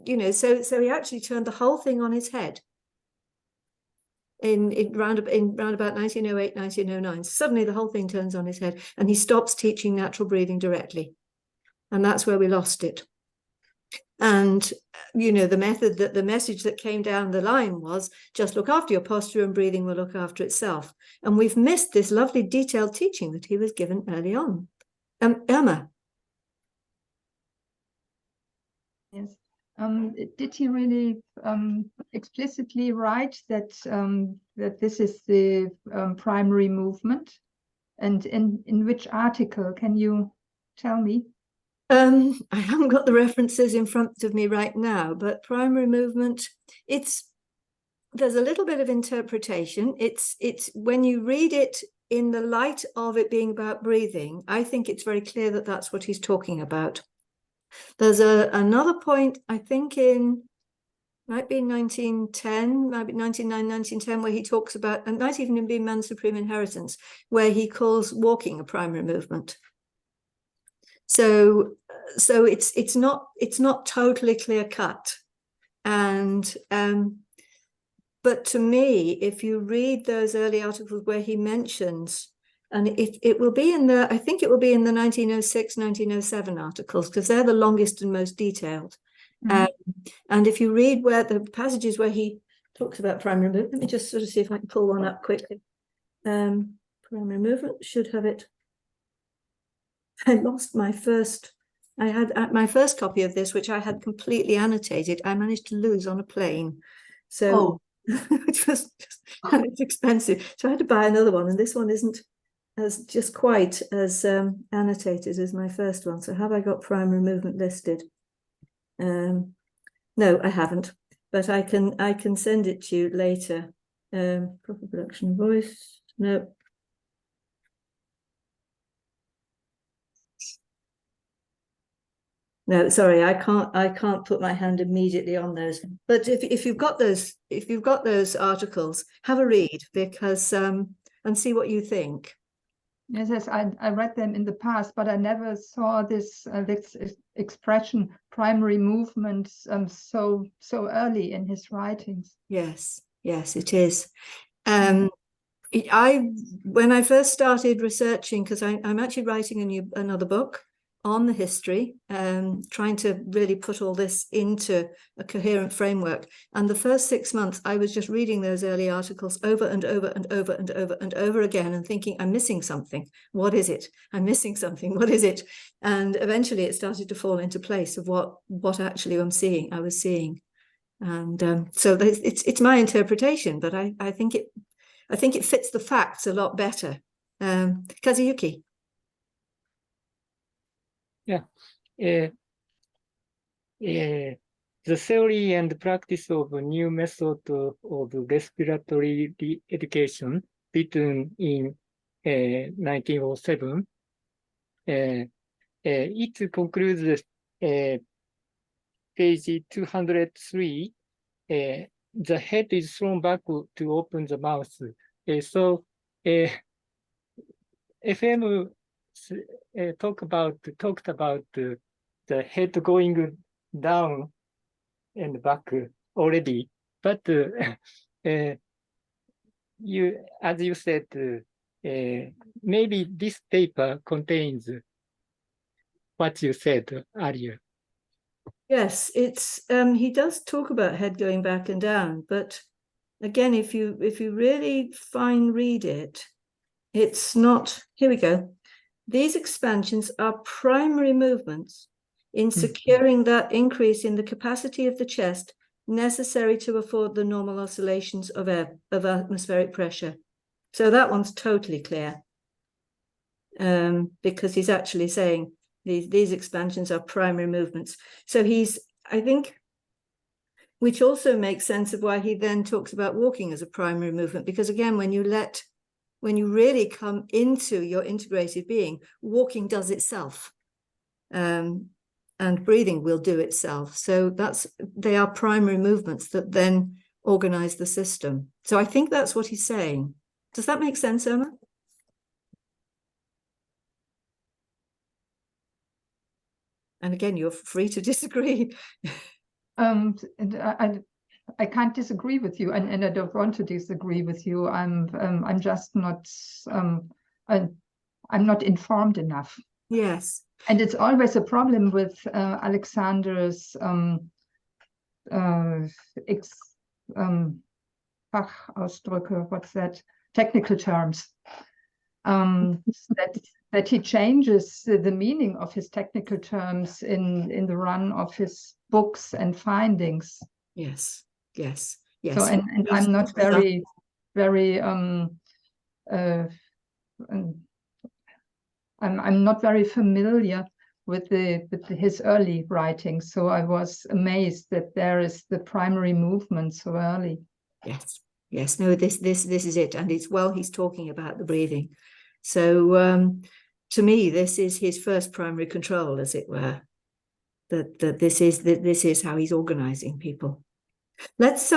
you know, so he actually turned the whole thing on his head in round about 1908, 1909. Suddenly the whole thing turns on his head and he stops teaching natural breathing directly. And that's where we lost it. And, you know, the message that came down the line was just look after your posture and breathing will look after itself. And we've missed this lovely detailed teaching that he was given early on. Irma. Yes. Did he really explicitly write that that this is the primary movement? And in which article? Can you tell me? I haven't got the references in front of me right now, but primary movement, there's a little bit of interpretation. It's when you read it in the light of it being about breathing, I think it's very clear that that's what he's talking about. There's another point, I think might be 1910, might be 1909, 1910, where he talks about, and might even be Man's Supreme Inheritance, where he calls walking a primary movement. So it's not totally clear cut, and but to me, if you read those early articles where he mentions, and it will be in the, I think it will be in the 1906, 1907 articles, because they're the longest and most detailed. And if you read where the passages where he talks about primary movement, let me just sort of see if I can pull one up quickly. Primary movement, should have it. I lost my first, I had my first copy of this, which I had completely annotated. I managed to lose on a plane. So, which was and it's expensive. So I had to buy another one. And this one isn't just quite as annotated as my first one. So have I got primary movement listed? No, I haven't, but I can send it to you later. Proper production voice, no. No, sorry, I can't put my hand immediately on those. But if you've got those articles, have a read, because and see what you think. Yes, I read them in the past, but I never saw this expression primary movements so early in his writings. Yes, it is. When I first started researching, because I'm actually writing another book on the history, trying to really put all this into a coherent framework. And the first 6 months, I was just reading those early articles over and over and over and over and over again and thinking, I'm missing something. What is it? I'm missing something. What is it? And eventually it started to fall into place of what actually I was seeing. And so it's my interpretation, but I think it fits the facts a lot better. Kazuyuki. Yeah. The theory and practice of a new method of respiratory education written in 1907. It concludes page 203. The head is thrown back to open the mouth. So FM talked about the head going down and back already, but as you said, maybe this paper contains what you said earlier. Yes, it's he does talk about head going back and down, but again, if you really fine read it, it's not. Here we go. These expansions are primary movements in securing that increase in the capacity of the chest necessary to afford the normal oscillations of atmospheric pressure. So that one's totally clear, because he's actually saying these expansions are primary movements. So he's, I think, which also makes sense of why he then talks about walking as a primary movement, because again, when you really come into your integrated being, walking does itself, and breathing will do itself. So they are primary movements that then organize the system. So I think that's what he's saying. Does that make sense, Irma? And again, you're free to disagree. I can't disagree with you, and I don't want to disagree with you. I'm just not I'm not informed enough. Yes. And it's always a problem with Alexander's Fachausdrücke, what's that? Technical terms. That he changes the meaning of his technical terms in the run of his books and findings. Yes. Yes. So and I'm not very I'm not very familiar with his early writings, so I was amazed that there is the primary movement so early. Yes, yes, no, this is it, and it's he's talking about the breathing. So to me, this is his first primary control, as it were. That this is how he's organizing people. Let's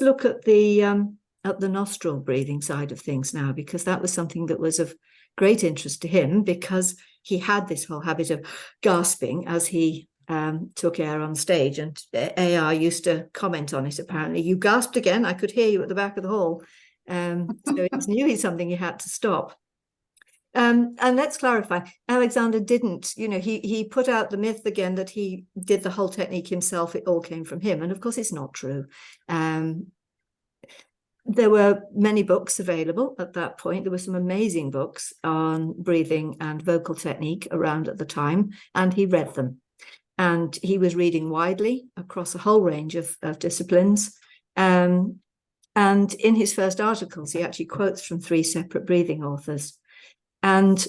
look at the nostril breathing side of things now, because that was something that was of great interest to him, because he had this whole habit of gasping as he took air on stage, and AR used to comment on it. Apparently, you gasped again. I could hear you at the back of the hall. So it's knew something he had to stop. And let's clarify, Alexander didn't, he put out the myth again that he did the whole technique himself. It all came from him. And of course, it's not true. There were many books available at that point. There were some amazing books on breathing and vocal technique around at the time, and he read them. And he was reading widely across a whole range of disciplines. And in his first articles, he actually quotes from 3 separate breathing authors. And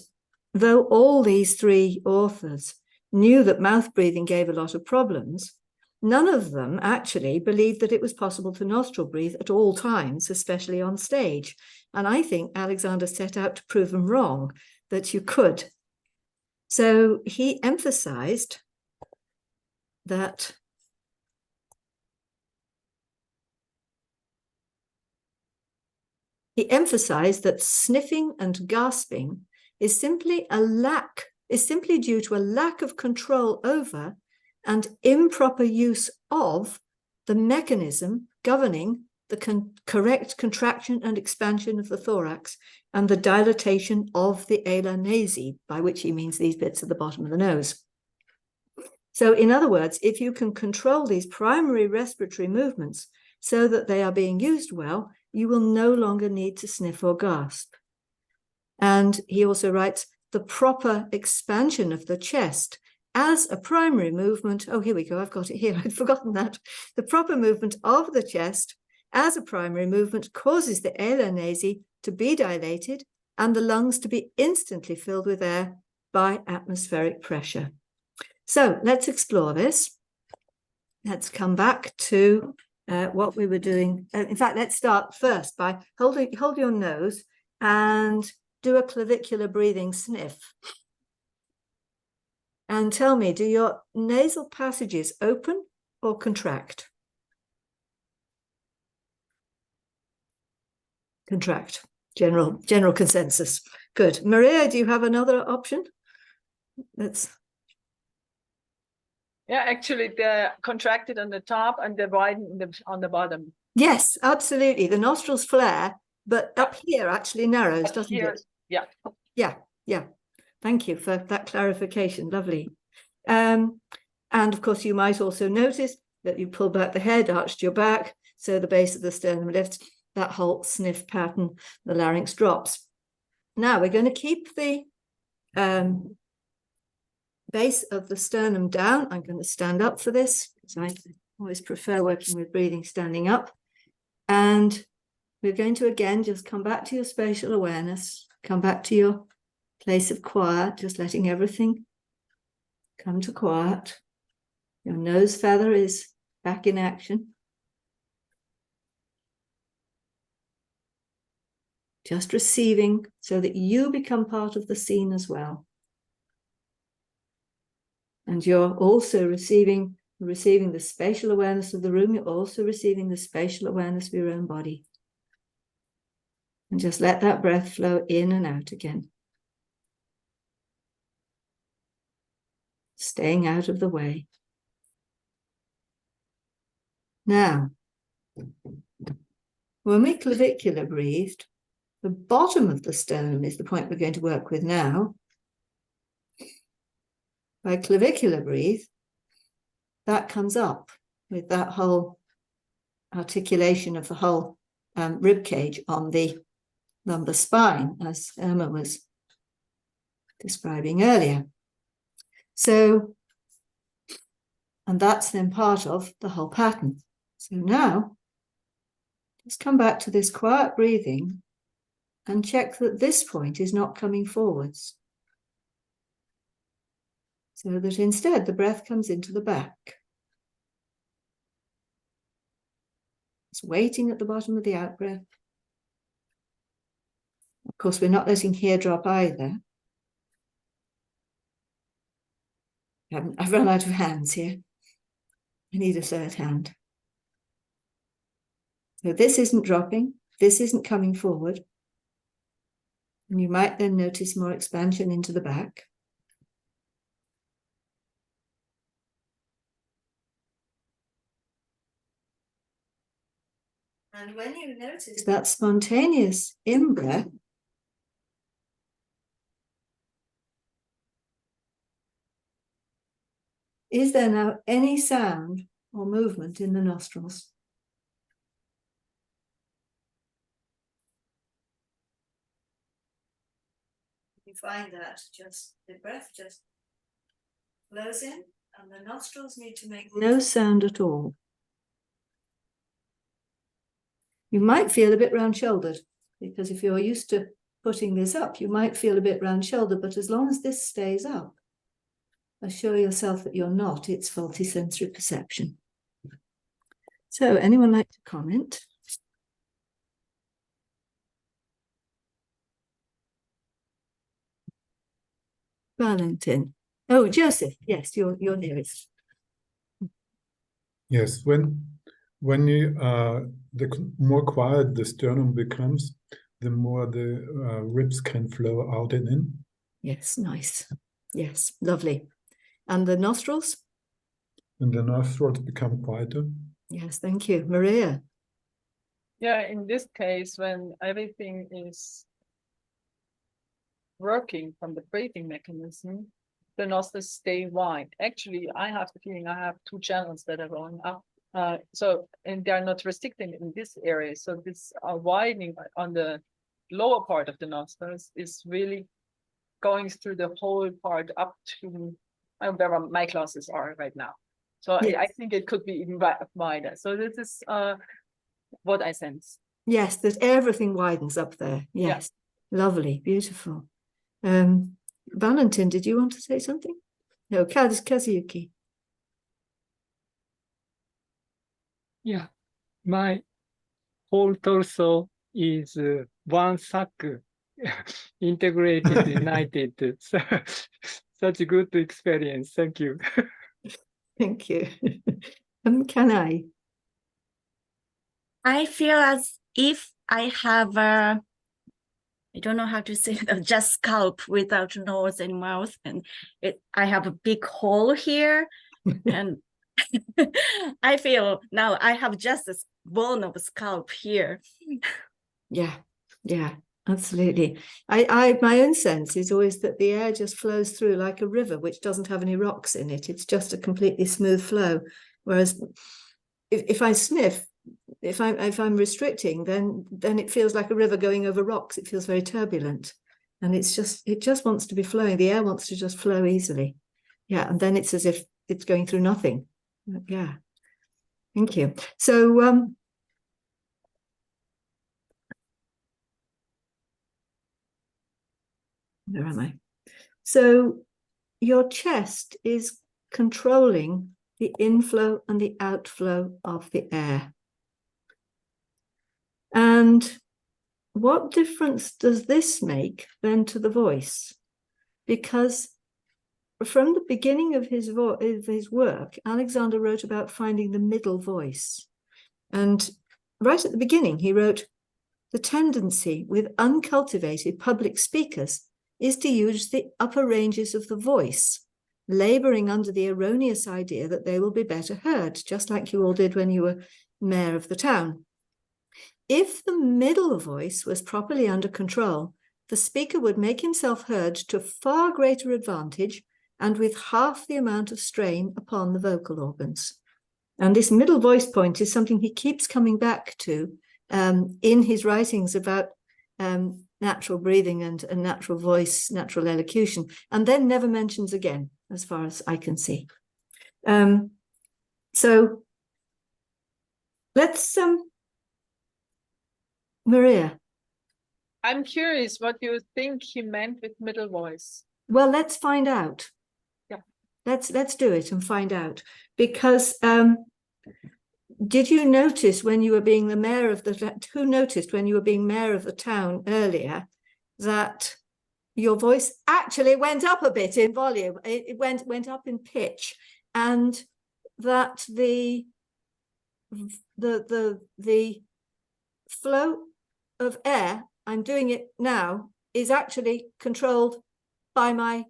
though all these 3 authors knew that mouth breathing gave a lot of problems, none of them actually believed that it was possible to nostril breathe at all times, especially on stage. And I think Alexander set out to prove them wrong, that you could. So he emphasized that sniffing and gasping is simply due to a lack of control over and improper use of the mechanism governing the correct contraction and expansion of the thorax and the dilatation of the ala nasi, by which he means these bits at the bottom of the nose. So in other words, if you can control these primary respiratory movements so that they are being used well, you will no longer need to sniff or gasp. And he also writes, the proper expansion of the chest as a primary movement. Oh, here we go. I've got it here. I'd forgotten that. The proper movement of the chest as a primary movement causes the ala nasi to be dilated and the lungs to be instantly filled with air by atmospheric pressure. So let's explore this. Let's come back to what we were doing. In fact, let's start first by hold your nose and do a clavicular breathing sniff. And tell me, do your nasal passages open or contract? Contract. General consensus. Good. Maria, do you have another option? Yeah, actually, they're contracted on the top and they're widened on the bottom. Yes, absolutely. The nostrils flare, but up here actually narrows, doesn't it? Yeah. Yeah. Thank you for that clarification. Lovely. And of course, you might also notice that you pull back the head, arched your back, so the base of the sternum lifts, that whole sniff pattern, the larynx drops. Now we're going to keep the base of the sternum down. I'm going to stand up for this. So I always prefer working with breathing standing up. And we're going to again just come back to your spatial awareness, come back to your place of quiet, just letting everything come to quiet. Your nose feather is back in action. Just receiving so that you become part of the scene as well. And you're also receiving the spatial awareness of the room. You're also receiving the spatial awareness of your own body. And just let that breath flow in and out again. Staying out of the way. Now, when we clavicular breathed, the bottom of the sternum is the point we're going to work with now. By clavicular breathe, that comes up with that whole articulation of the whole rib cage on the lumbar spine, as Irma was describing earlier. So, and that's then part of the whole pattern. So now, just come back to this quiet breathing and check that this point is not coming forwards. So that instead the breath comes into the back. It's waiting at the bottom of the out breath. Of course, we're not letting here drop either. I've run out of hands here. I need a third hand. So this isn't dropping, this isn't coming forward. And you might then notice more expansion into the back. And when you notice that spontaneous in-breath, is there now any sound or movement in the nostrils? You find that just the breath just flows in and the nostrils need to make no sound at all. You might feel a bit round-shouldered, because if you're used to putting this up, you might feel a bit round-shouldered, but as long as this stays up, assure yourself that you're not, it's faulty sensory perception. So, anyone like to comment? Valentin. Oh, Joseph, yes, you're nearest. Yes, when you the more quiet the sternum becomes, the more the ribs can flow out and in. Yes, nice. Yes, lovely. And the nostrils? And the nostrils become quieter. Yes, thank you. Maria? Yeah, in this case, when everything is working from the breathing mechanism, the nostrils stay wide. Actually, I have the feeling I have two channels that are going up. And they're not restricting in this area. So this widening on the lower part of the nostrils is really going through the whole part up to where my glasses are right now. So yes. I think it could be even wider. So this is what I sense. Yes, that everything widens up there. Yes, yeah. Lovely, beautiful. Valentin, did you want to say something? No, Kazuki. Yeah, my whole torso is one sack integrated, united. So, such a good experience. Thank you. Thank you. Can I? I feel as if I have a, I don't know how to say it, just scalp without nose and mouth, and I have a big hole here, and I feel now I have just a bone of scalp here. Yeah, absolutely. My own sense is always that the air just flows through like a river, which doesn't have any rocks in it. It's just a completely smooth flow. Whereas if I sniff, if I'm restricting, then it feels like a river going over rocks. It feels very turbulent, and it just wants to be flowing. The air wants to just flow easily. Yeah, and then it's as if it's going through nothing. Yeah. Thank you. So where am I? So your chest is controlling the inflow and the outflow of the air. And what difference does this make then to the voice? Because from the beginning of his work, Alexander wrote about finding the middle voice. And right at the beginning, he wrote, the tendency with uncultivated public speakers is to use the upper ranges of the voice, laboring under the erroneous idea that they will be better heard, just like you all did when you were mayor of the town. If the middle voice was properly under control, the speaker would make himself heard to far greater advantage and with half the amount of strain upon the vocal organs. And this middle voice point is something he keeps coming back to in his writings about natural breathing and natural voice, natural elocution, and then never mentions again, as far as I can see. So let's, Maria. I'm curious what you think he meant with middle voice. Well, let's find out. Yeah. Let's do it and find out. Because did you notice when you were being the mayor of who noticed when you were being mayor of the town earlier that your voice actually went up a bit in volume? It went up in pitch, and that the flow of air, I'm doing it now, is actually controlled by my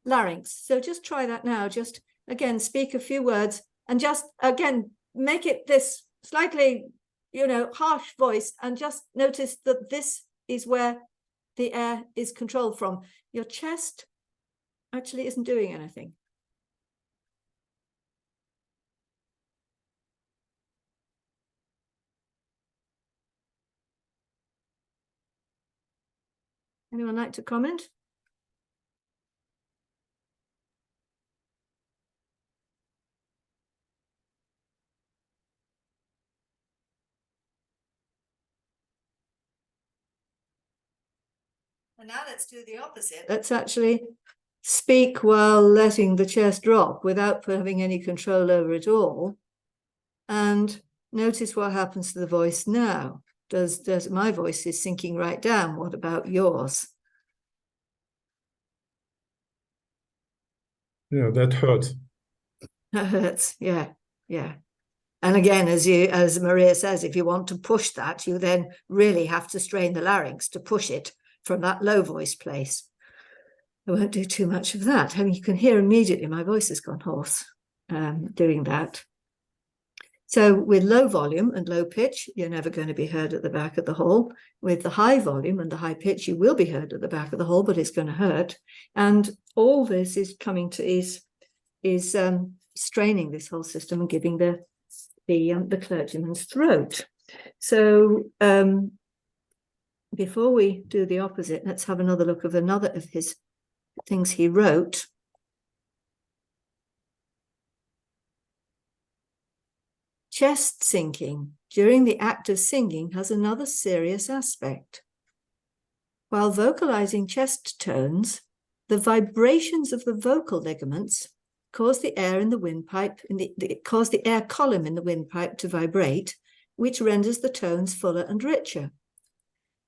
larynx. So just try that now. Just again, speak a few words and just again, make it this slightly, harsh voice, and just notice that this is where the air is controlled from. Your chest actually isn't doing anything. Anyone like to comment? And now let's do the opposite. Let's actually speak while letting the chest drop without having any control over it all. And notice what happens to the voice now. Does my voice is sinking right down? What about yours? Yeah, that hurts. That hurts. Yeah. And again, as Maria says, if you want to push that, you then really have to strain the larynx to push it from that low voice place. I won't do too much of that. I mean, you can hear immediately my voice has gone hoarse doing that. So with low volume and low pitch, you're never going to be heard at the back of the hall. With the high volume and the high pitch, you will be heard at the back of the hall, but it's going to hurt. And all this is coming to is straining this whole system and giving the clergyman's throat. So before we do the opposite, let's have another look of another of his things he wrote. Chest sinking during the act of singing has another serious aspect. While vocalizing chest tones, the vibrations of the vocal ligaments cause the air in the windpipe, cause the air column in the windpipe to vibrate, which renders the tones fuller and richer.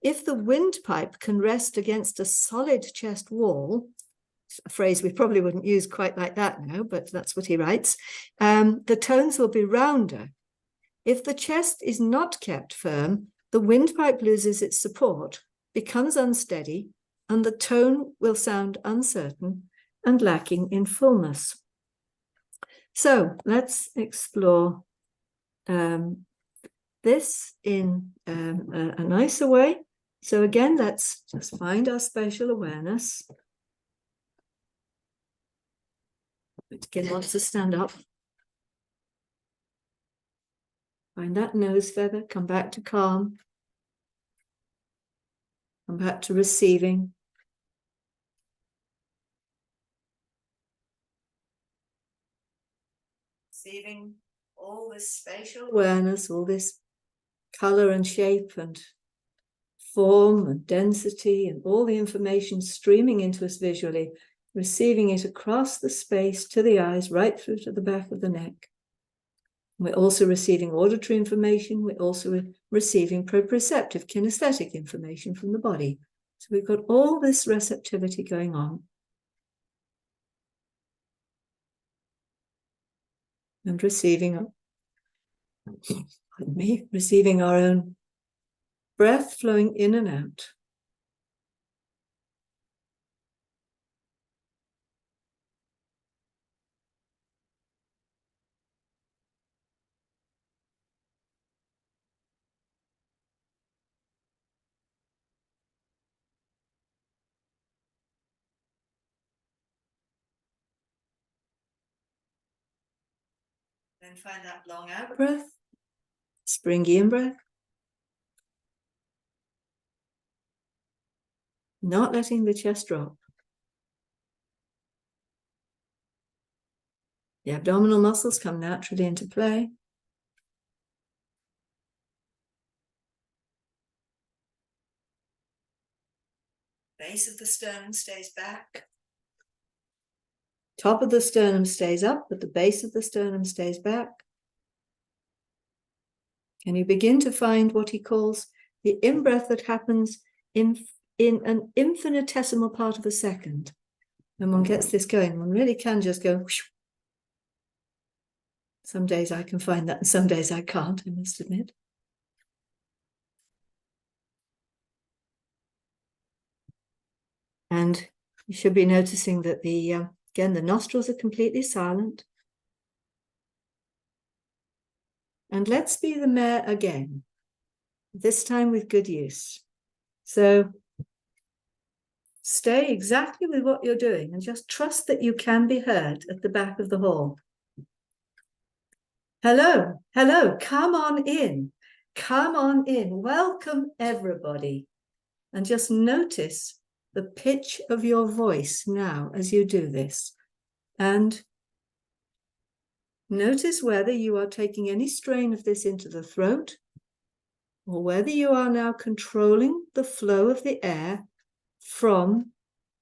If the windpipe can rest against a solid chest wall, a phrase we probably wouldn't use quite like that now, but that's what he writes, the tones will be rounder. If the chest is not kept firm, the windpipe loses its support, becomes unsteady, and the tone will sound uncertain and lacking in fullness. So let's explore this in a nicer way. So again, let's just find our spatial awareness. Again, wants to stand up. Find that nose feather, come back to calm. Come back to receiving. Receiving all this spatial awareness, all this color and shape and form and density and all the information streaming into us visually, receiving it across the space to the eyes, right through to the back of the neck. We're also receiving auditory information. We're also receiving proprioceptive, kinesthetic information from the body. So we've got all this receptivity going on. And receiving our own breath flowing in and out. Then find that long out breath, springy in breath. Not letting the chest drop. The abdominal muscles come naturally into play. Base of the sternum stays back. Top of the sternum stays up, but the base of the sternum stays back. And you begin to find what he calls the in-breath that happens in an infinitesimal part of a second. And one gets this going. One really can just go whoosh. Some days I can find that and some days I can't, I must admit. And you should be noticing that again, the nostrils are completely silent. And let's be the mare again, this time with good use. So stay exactly with what you're doing and just trust that you can be heard at the back of the hall. Hello, hello, come on in, welcome everybody. And just notice the pitch of your voice now as you do this. And notice whether you are taking any strain of this into the throat or whether you are now controlling the flow of the air from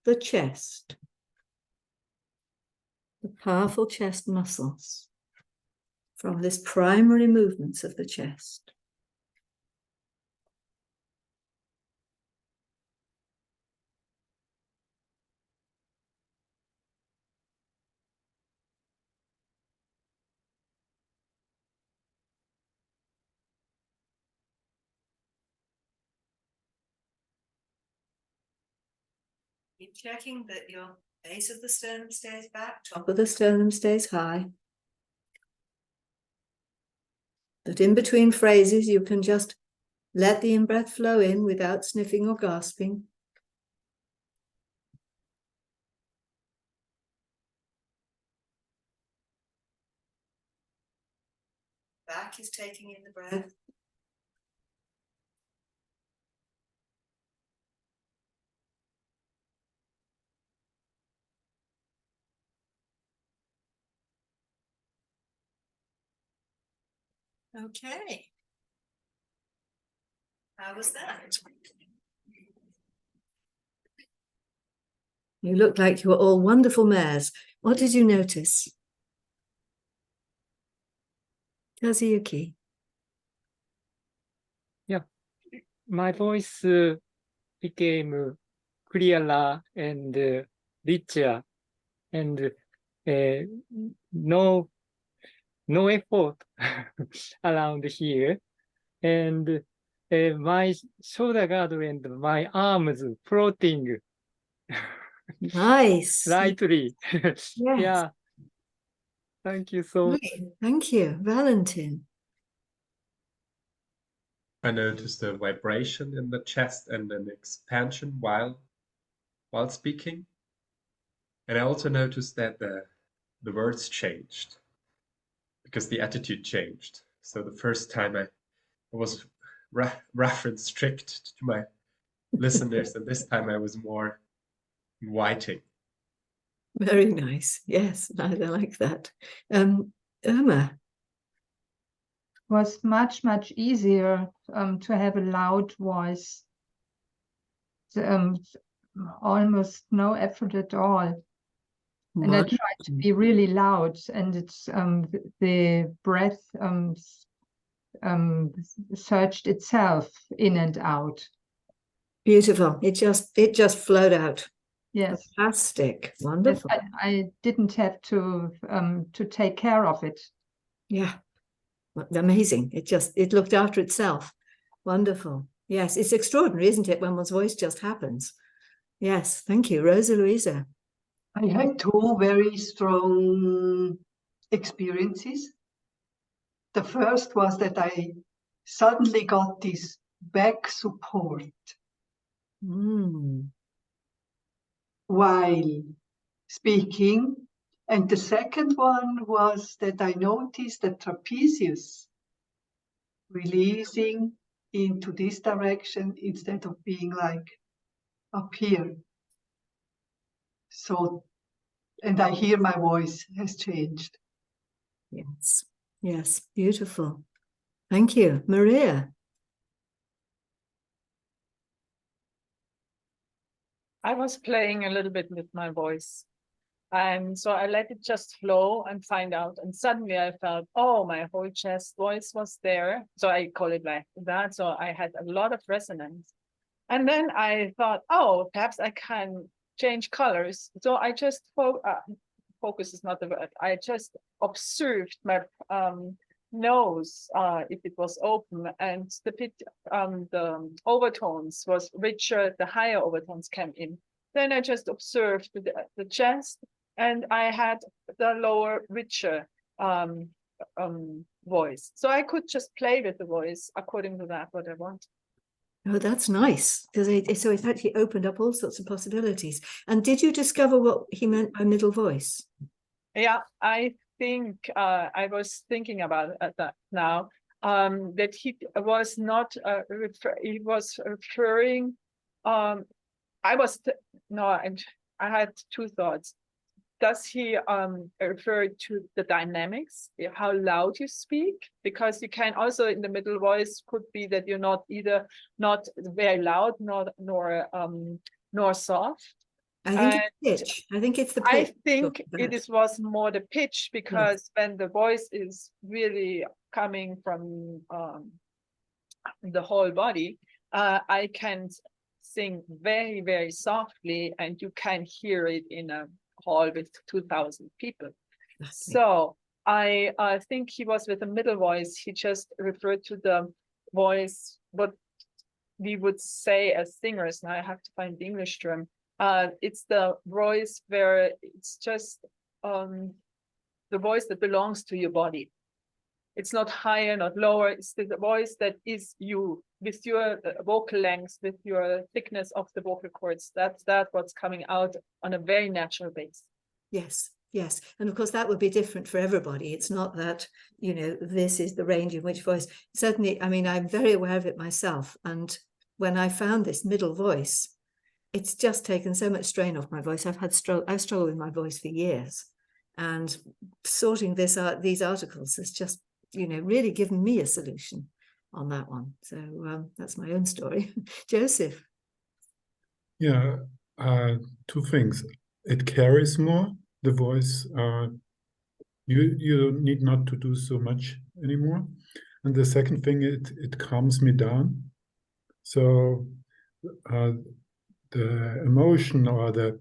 the chest, the powerful chest muscles, from this primary movements of the chest. Keep checking that your base of the sternum stays back, top of the sternum stays high. That in between phrases you can just let the in-breath flow in without sniffing or gasping. Back is taking in the breath. Okay. How was that? You look like you were all wonderful mares. What did you notice? Kazuyuki. Yeah, my voice became clearer and richer, and no effort around here, and my shoulder guard and my arms floating Nice. lightly. Yes. Yeah. Thank you so much. Great. Thank you, Valentin. I noticed a vibration in the chest and an expansion while speaking. And I also noticed that the words changed because the attitude changed. So the first time I was rough and strict to my listeners, and this time I was more inviting. Very nice. Yes, I like that. Irma. was much easier to have a loud voice. Almost no effort at all. And I tried to be really loud, and it's the breath searched itself in and out. Beautiful. It just flowed out. Yes. Fantastic. Wonderful. Yes, I didn't have to take care of it. Yeah. Amazing. It looked after itself. Wonderful. Yes, it's extraordinary, isn't it, when one's voice just happens? Yes, thank you. Rosa Louisa. I had two very strong experiences. The first was that I suddenly got this back support while speaking. And the second one was that I noticed the trapezius releasing into this direction instead of being like up here. So, and I hear my voice has changed. Yes, yes, beautiful. Thank you. Maria. I was playing a little bit with my voice. And so I let it just flow and find out. And suddenly I felt, oh, my whole chest voice was there. So I call it like that. So I had a lot of resonance. And then I thought, oh, perhaps I can change colors. So I just focus is not the word. I just observed my nose if it was open, and the overtones was richer. The higher overtones came in. Then I just observed the chest, and I had the lower, richer voice. So I could just play with the voice according to that, what I want. Oh, that's nice, because so it actually opened up all sorts of possibilities. And did you discover what he meant by middle voice? Yeah, I think I was thinking about that now, that he was not, he was referring, and I had two thoughts. Does he refer to the dynamics, how loud you speak? Because you can also, in the middle voice, could be that you're not very loud, nor soft. I think it's pitch. I think it's the pitch. I think was more the pitch, because when the voice is really coming from the whole body, I can sing very, very softly, and you can hear it in a hall with 2,000 people. So I think he was with the middle voice. He just referred to the voice, what we would say as singers. Now I have to find the English term. It's the voice where it's just the voice that belongs to your body. It's not higher, not lower. It's the voice that is you, with your vocal length, with your thickness of the vocal cords. That's what's coming out on a very natural base. Yes, yes. And of course, that would be different for everybody. It's not that, this is the range in which voice. Certainly, I mean, I'm very aware of it myself. And when I found this middle voice, it's just taken so much strain off my voice. I've struggled with my voice for years. And sorting these articles has just, really given me a solution on that one. So that's my own story. Joseph. Yeah, two things. It carries more, the voice. You need not to do so much anymore. And the second thing, it calms me down. So the emotion or the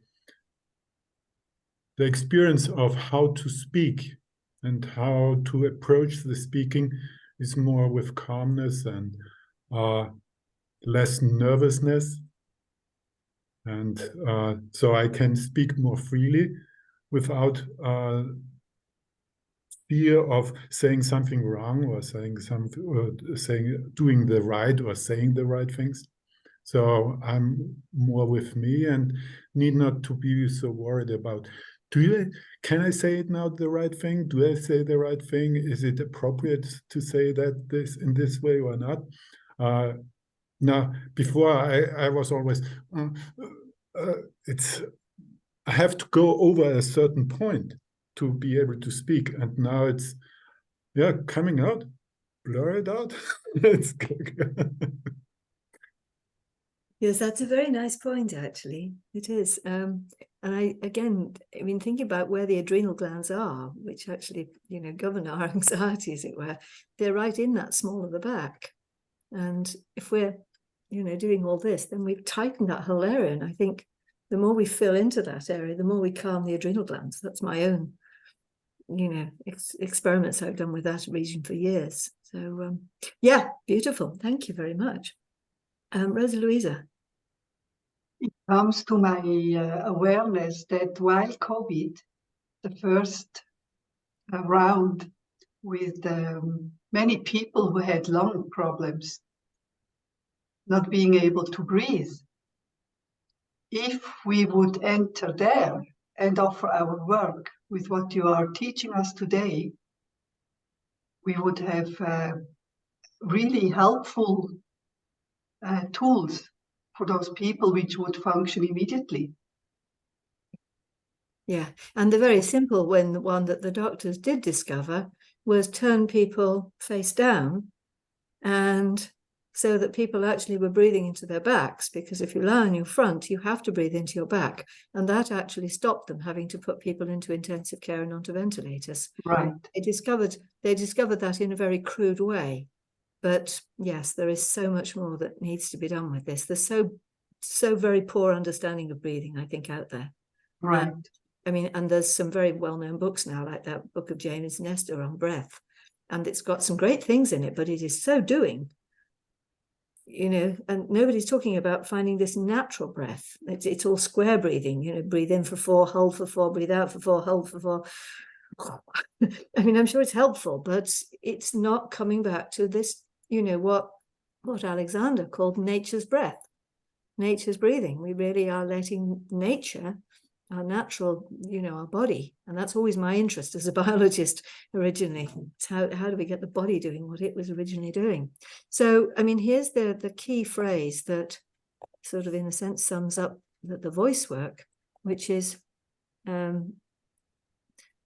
experience of how to speak and how to approach the speaking is more with calmness and less nervousness. And so I can speak more freely without fear of saying something wrong or doing the right or saying the right things. So I'm more with me and need not to be so worried about, can I say it now the right thing? Do I say the right thing? Is it appropriate to say that in this way or not? Now, before I was always, I have to go over a certain point to be able to speak. And now it's, coming out. blur it out. Let's go. Yes, that's a very nice point, actually. It is. And I mean, thinking about where the adrenal glands are, which actually, govern our anxiety, as it were, they're right in that small of the back. And if we're, doing all this, then we've tightened that whole area. And I think the more we fill into that area, the more we calm the adrenal glands. That's my own, experiments I've done with that region for years. So, yeah, beautiful. Thank you very much. Rosa Louisa. Comes to my awareness that while COVID, the first round with many people who had lung problems, not being able to breathe, if we would enter there and offer our work with what you are teaching us today, we would have really helpful tools for those people which would function immediately. Yeah, and the very simple one that the doctors did discover was turn people face down, and so that people actually were breathing into their backs, because if you lie on your front, you have to breathe into your back, and that actually stopped them having to put people into intensive care and onto ventilators. Right. They discovered that in a very crude way. But yes, there is so much more that needs to be done with this. There's so very poor understanding of breathing, I think, out there. Right. I mean, and there's some very well-known books now, like that book of James Nestor on breath, and it's got some great things in it, but it is so doing, and nobody's talking about finding this natural breath. It's all square breathing, breathe in for 4, hold for 4, breathe out for 4, hold for 4. I mean, I'm sure it's helpful, but it's not coming back to this, what Alexander called nature's breath, nature's breathing. We really are letting nature, our natural, our body, and that's always my interest as a biologist originally. It's how do we get the body doing what it was originally doing? So, I mean, here's the key phrase that sort of, in a sense, sums up the voice work, which is, the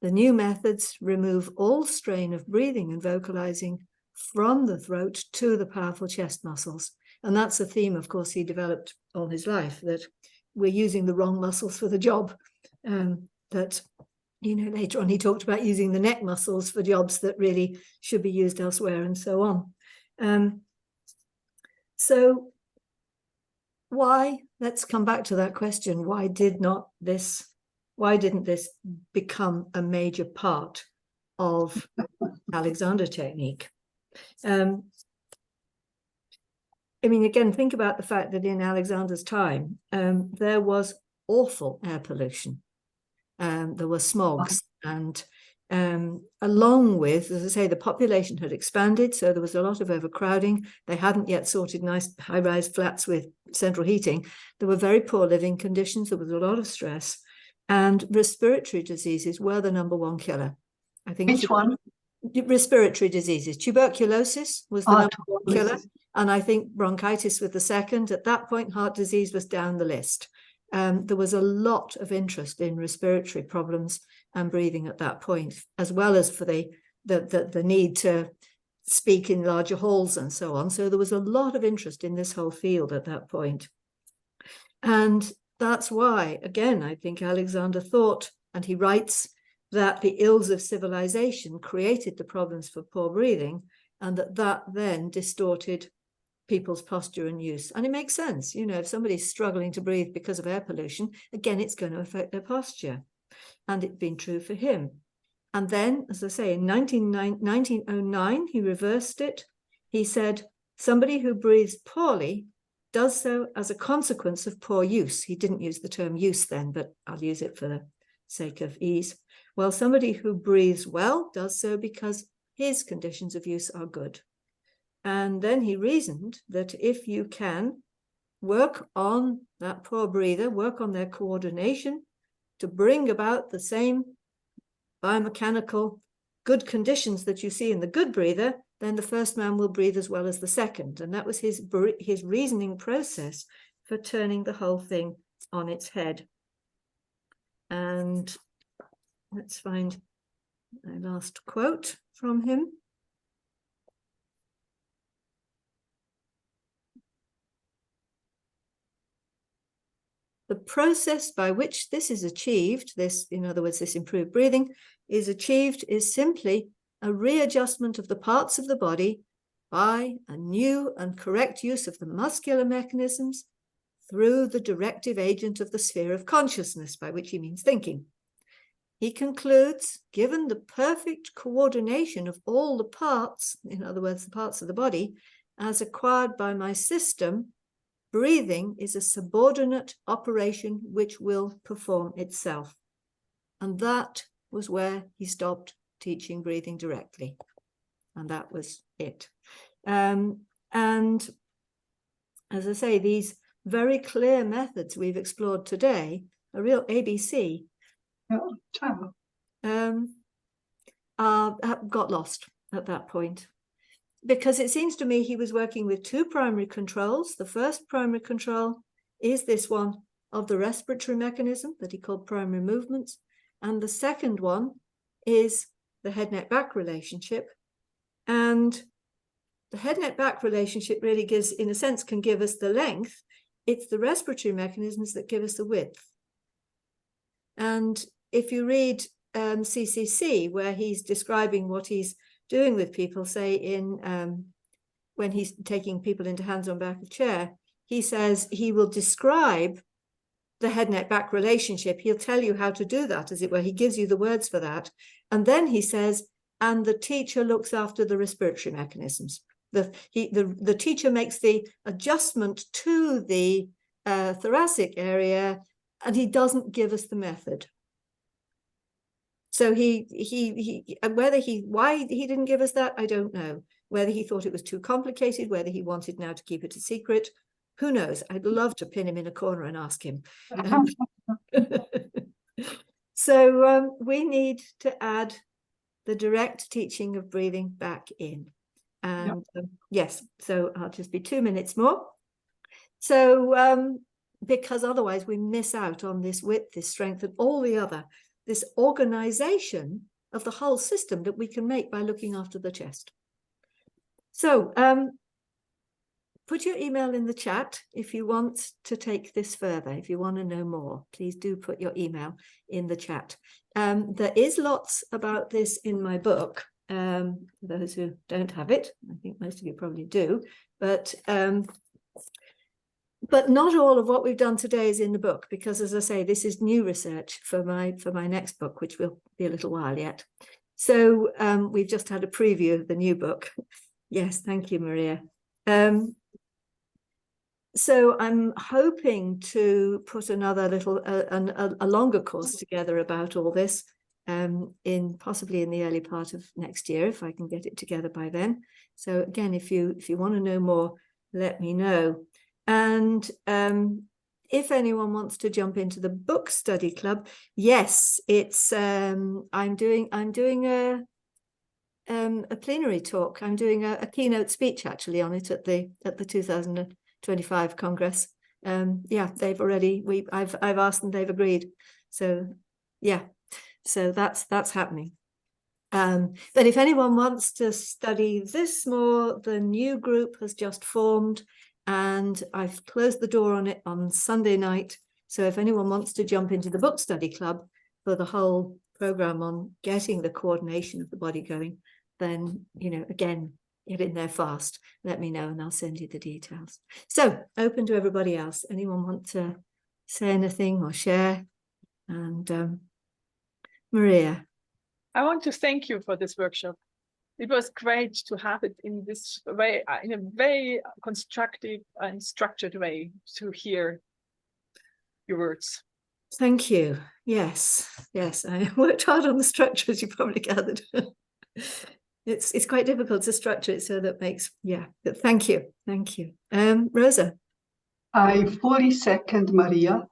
new methods remove all strain of breathing and vocalizing from the throat to the powerful chest muscles. And that's a theme, of course, he developed all his life, that we're using the wrong muscles for the job. That, later on he talked about using the neck muscles for jobs that really should be used elsewhere, and so on. So why, let's come back to that question, why didn't this become a major part of Alexander technique? I mean, again, think about the fact that in Alexander's time, there was awful air pollution. There were smogs, and along with, as I say, the population had expanded, so there was a lot of overcrowding. They hadn't yet sorted nice high-rise flats with central heating. There were very poor living conditions. There was a lot of stress, and respiratory diseases were the #1 killer. I think. Which one? Respiratory diseases. Tuberculosis was the #1 killer, and I think bronchitis was the second. At that point, heart disease was down the list. There was a lot of interest in respiratory problems and breathing at that point, as well as for the need to speak in larger halls and so on. So there was a lot of interest in this whole field at that point. And that's why, again, I think Alexander thought, and he writes, that the ills of civilization created the problems for poor breathing, and that then distorted people's posture and use. And it makes sense, if somebody's struggling to breathe because of air pollution, again, it's going to affect their posture. And it's been true for him. And then, as I say, in 1909, he reversed it. He said, somebody who breathes poorly does so as a consequence of poor use. He didn't use the term use then, but I'll use it for the sake of ease. Well, somebody who breathes well does so because his conditions of use are good. And then he reasoned that if you can work on that poor breather, work on their coordination to bring about the same biomechanical good conditions that you see in the good breather, then the first man will breathe as well as the second. And that was his reasoning process for turning the whole thing on its head. And let's find my last quote from him. the process by which this is achieved, this, in other words, this improved breathing is achieved, is simply a readjustment of the parts of the body by a new and correct use of the muscular mechanisms through the directive agent of the sphere of consciousness, by which he means thinking. He concludes, given the perfect coordination of all the parts, in other words, the parts of the body, as acquired by my system, breathing is a subordinate operation which will perform itself. And that was where he stopped teaching breathing directly. And that was it. And as I say, these very clear methods we've explored today, a real ABC, got lost at that point. Because it seems to me he was working with two primary controls. The first primary control is this one of the respiratory mechanism that he called primary movements. And the second one is the head-neck-back relationship. And the head-neck-back relationship really gives, in a sense, can give us the length. It's the respiratory mechanisms that give us the width. And if you read CCC, where he's describing what he's doing with people, say in when he's taking people into hands on back of chair, he says he will describe the head-neck-back relationship. He'll tell you how to do that, as it were. He gives you the words for that. And then he says, and the teacher looks after the respiratory mechanisms. The teacher makes the adjustment to the thoracic area, and he doesn't give us the method. So why he didn't give us that, I don't know. Whether he thought it was too complicated, whether he wanted now to keep it a secret, who knows? I'd love to pin him in a corner and ask him. So we need to add the direct teaching of breathing back in. And yes, so I'll just be 2 minutes more. So because otherwise we miss out on this width, this strength, and all the other, this organization of the whole system that we can make by looking after the chest. So put your email in the chat if you want to take this further. If you want to know more, please do put your email in the chat. There is lots about this in my book. For those who don't have it, I think most of you probably do, but not all of what we've done today is in the book, because, as I say, this is new research for my next book, which will be a little while yet. So we've just had a preview of the new book. Yes, thank you, Maria. So I'm hoping to put another little, a longer course together about all this, possibly in the early part of next year, if I can get it together by then. So again, if you want to know more, let me know. And if anyone wants to jump into the book study club, yes, it's I'm doing a plenary talk. I'm doing a keynote speech actually on it at the 2025 Congress. Yeah, they've already I've asked them, they've agreed. So yeah, so that's happening. But if anyone wants to study this more, the new group has just formed, and I've closed the door on it on Sunday night. So if anyone wants to jump into the book study club for the whole program on getting the coordination of the body going, then, you know, again, get in there fast. Let me know and I'll send you the details. So open to everybody else. Anyone want to say anything or share? And Maria. I want to thank you for this workshop. It was great to have it in this way, in a very constructive and structured way, to hear your words. Thank you. Yes, I worked hard on the structure, as you probably gathered. It's quite difficult to structure it so that makes, but thank you. Rosa. I fully second Maria.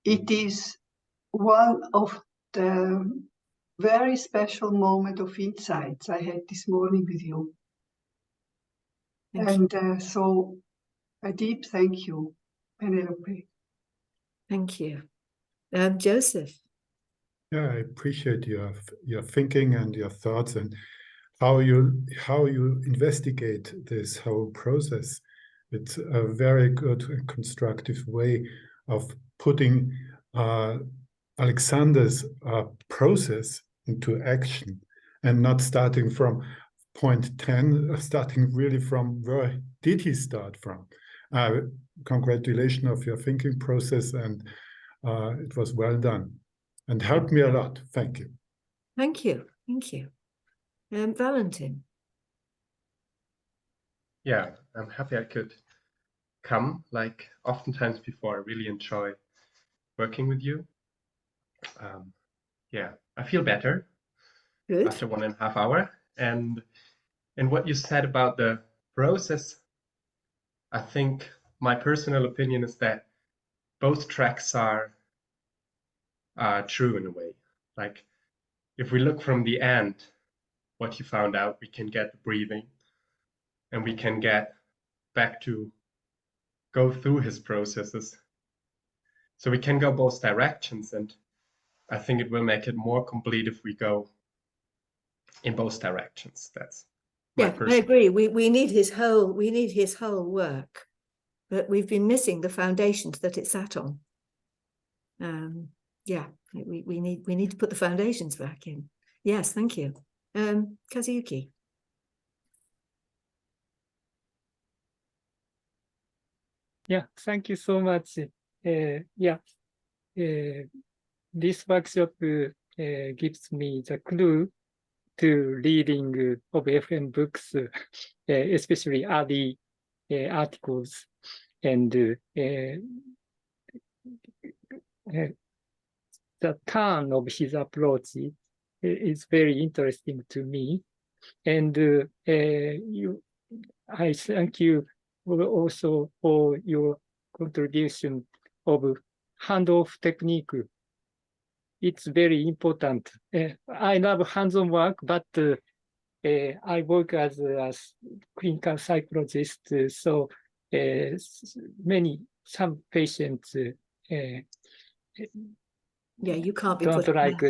It is one of the very special moment of insights I had this morning with you. So a deep thank you, Penelope. Thank you. Joseph. Yeah, I appreciate your thinking and your thoughts and how you investigate this whole process. It's a very good and constructive way of putting Alexander's process into action and not starting from point 10, starting really from where did he start from. Congratulations of your thinking process, and it was well done and helped me a lot. Thank you. Thank you. Thank you. Valentin. Yeah, I'm happy I could come. Like oftentimes before, I really enjoy working with you. Yeah, I feel better Good. after 1.5 hours. And what you said about the process, I think my personal opinion is that both tracks are true in a way. Like if we look from the end, what you found out, we can get the breathing and we can get back to go through his processes. So we can go both directions, and I think it will make it more complete if we go in both directions. That's my I agree. We need his whole work, but we've been missing the foundations that it sat on. Yeah, we need to put the foundations back in. Yes, thank you. Kazuyuki. Yeah, thank you so much. This workshop gives me the clue to reading of FM books, especially early articles, and the turn of his approach is very interesting to me. And I thank you also for your contribution of handoff technique. It's very important. I love hands-on work, but I work as a clinical psychologist, so some patients you can't be don't like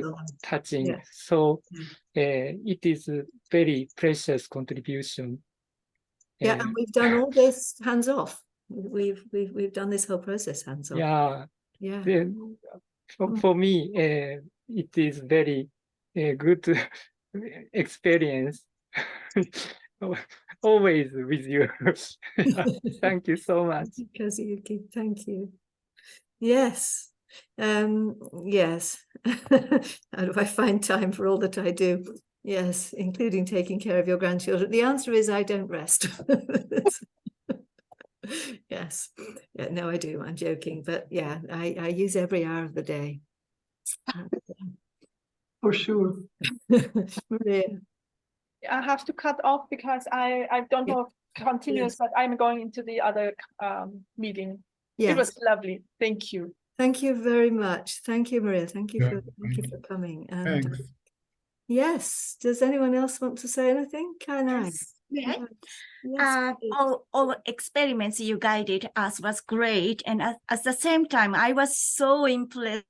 touching. Yeah. So it is a very precious contribution. Yeah, and we've done all this hands off. We've done this whole process hands off. Yeah. Yeah. For me, it is very good experience. Always with you. Thank you so much. Kazuyuki, thank you. Yes. Yes. How do I find time for all that I do? Yes, including taking care of your grandchildren. The answer is I don't rest. Yes. Yeah, no, I do. I'm joking. But yeah, I use every hour of the day. For sure. Maria. I have to cut off because I don't know if continuous, but I'm going into the other meeting. Yes. It was lovely. Thank you. Thank you very much. Thank you, Maria. Thank you for coming. And Thanks. yes, does anyone else want to say anything? Can I? Yes. Yes, all experiments you guided us was great, and at the same time I was so impressed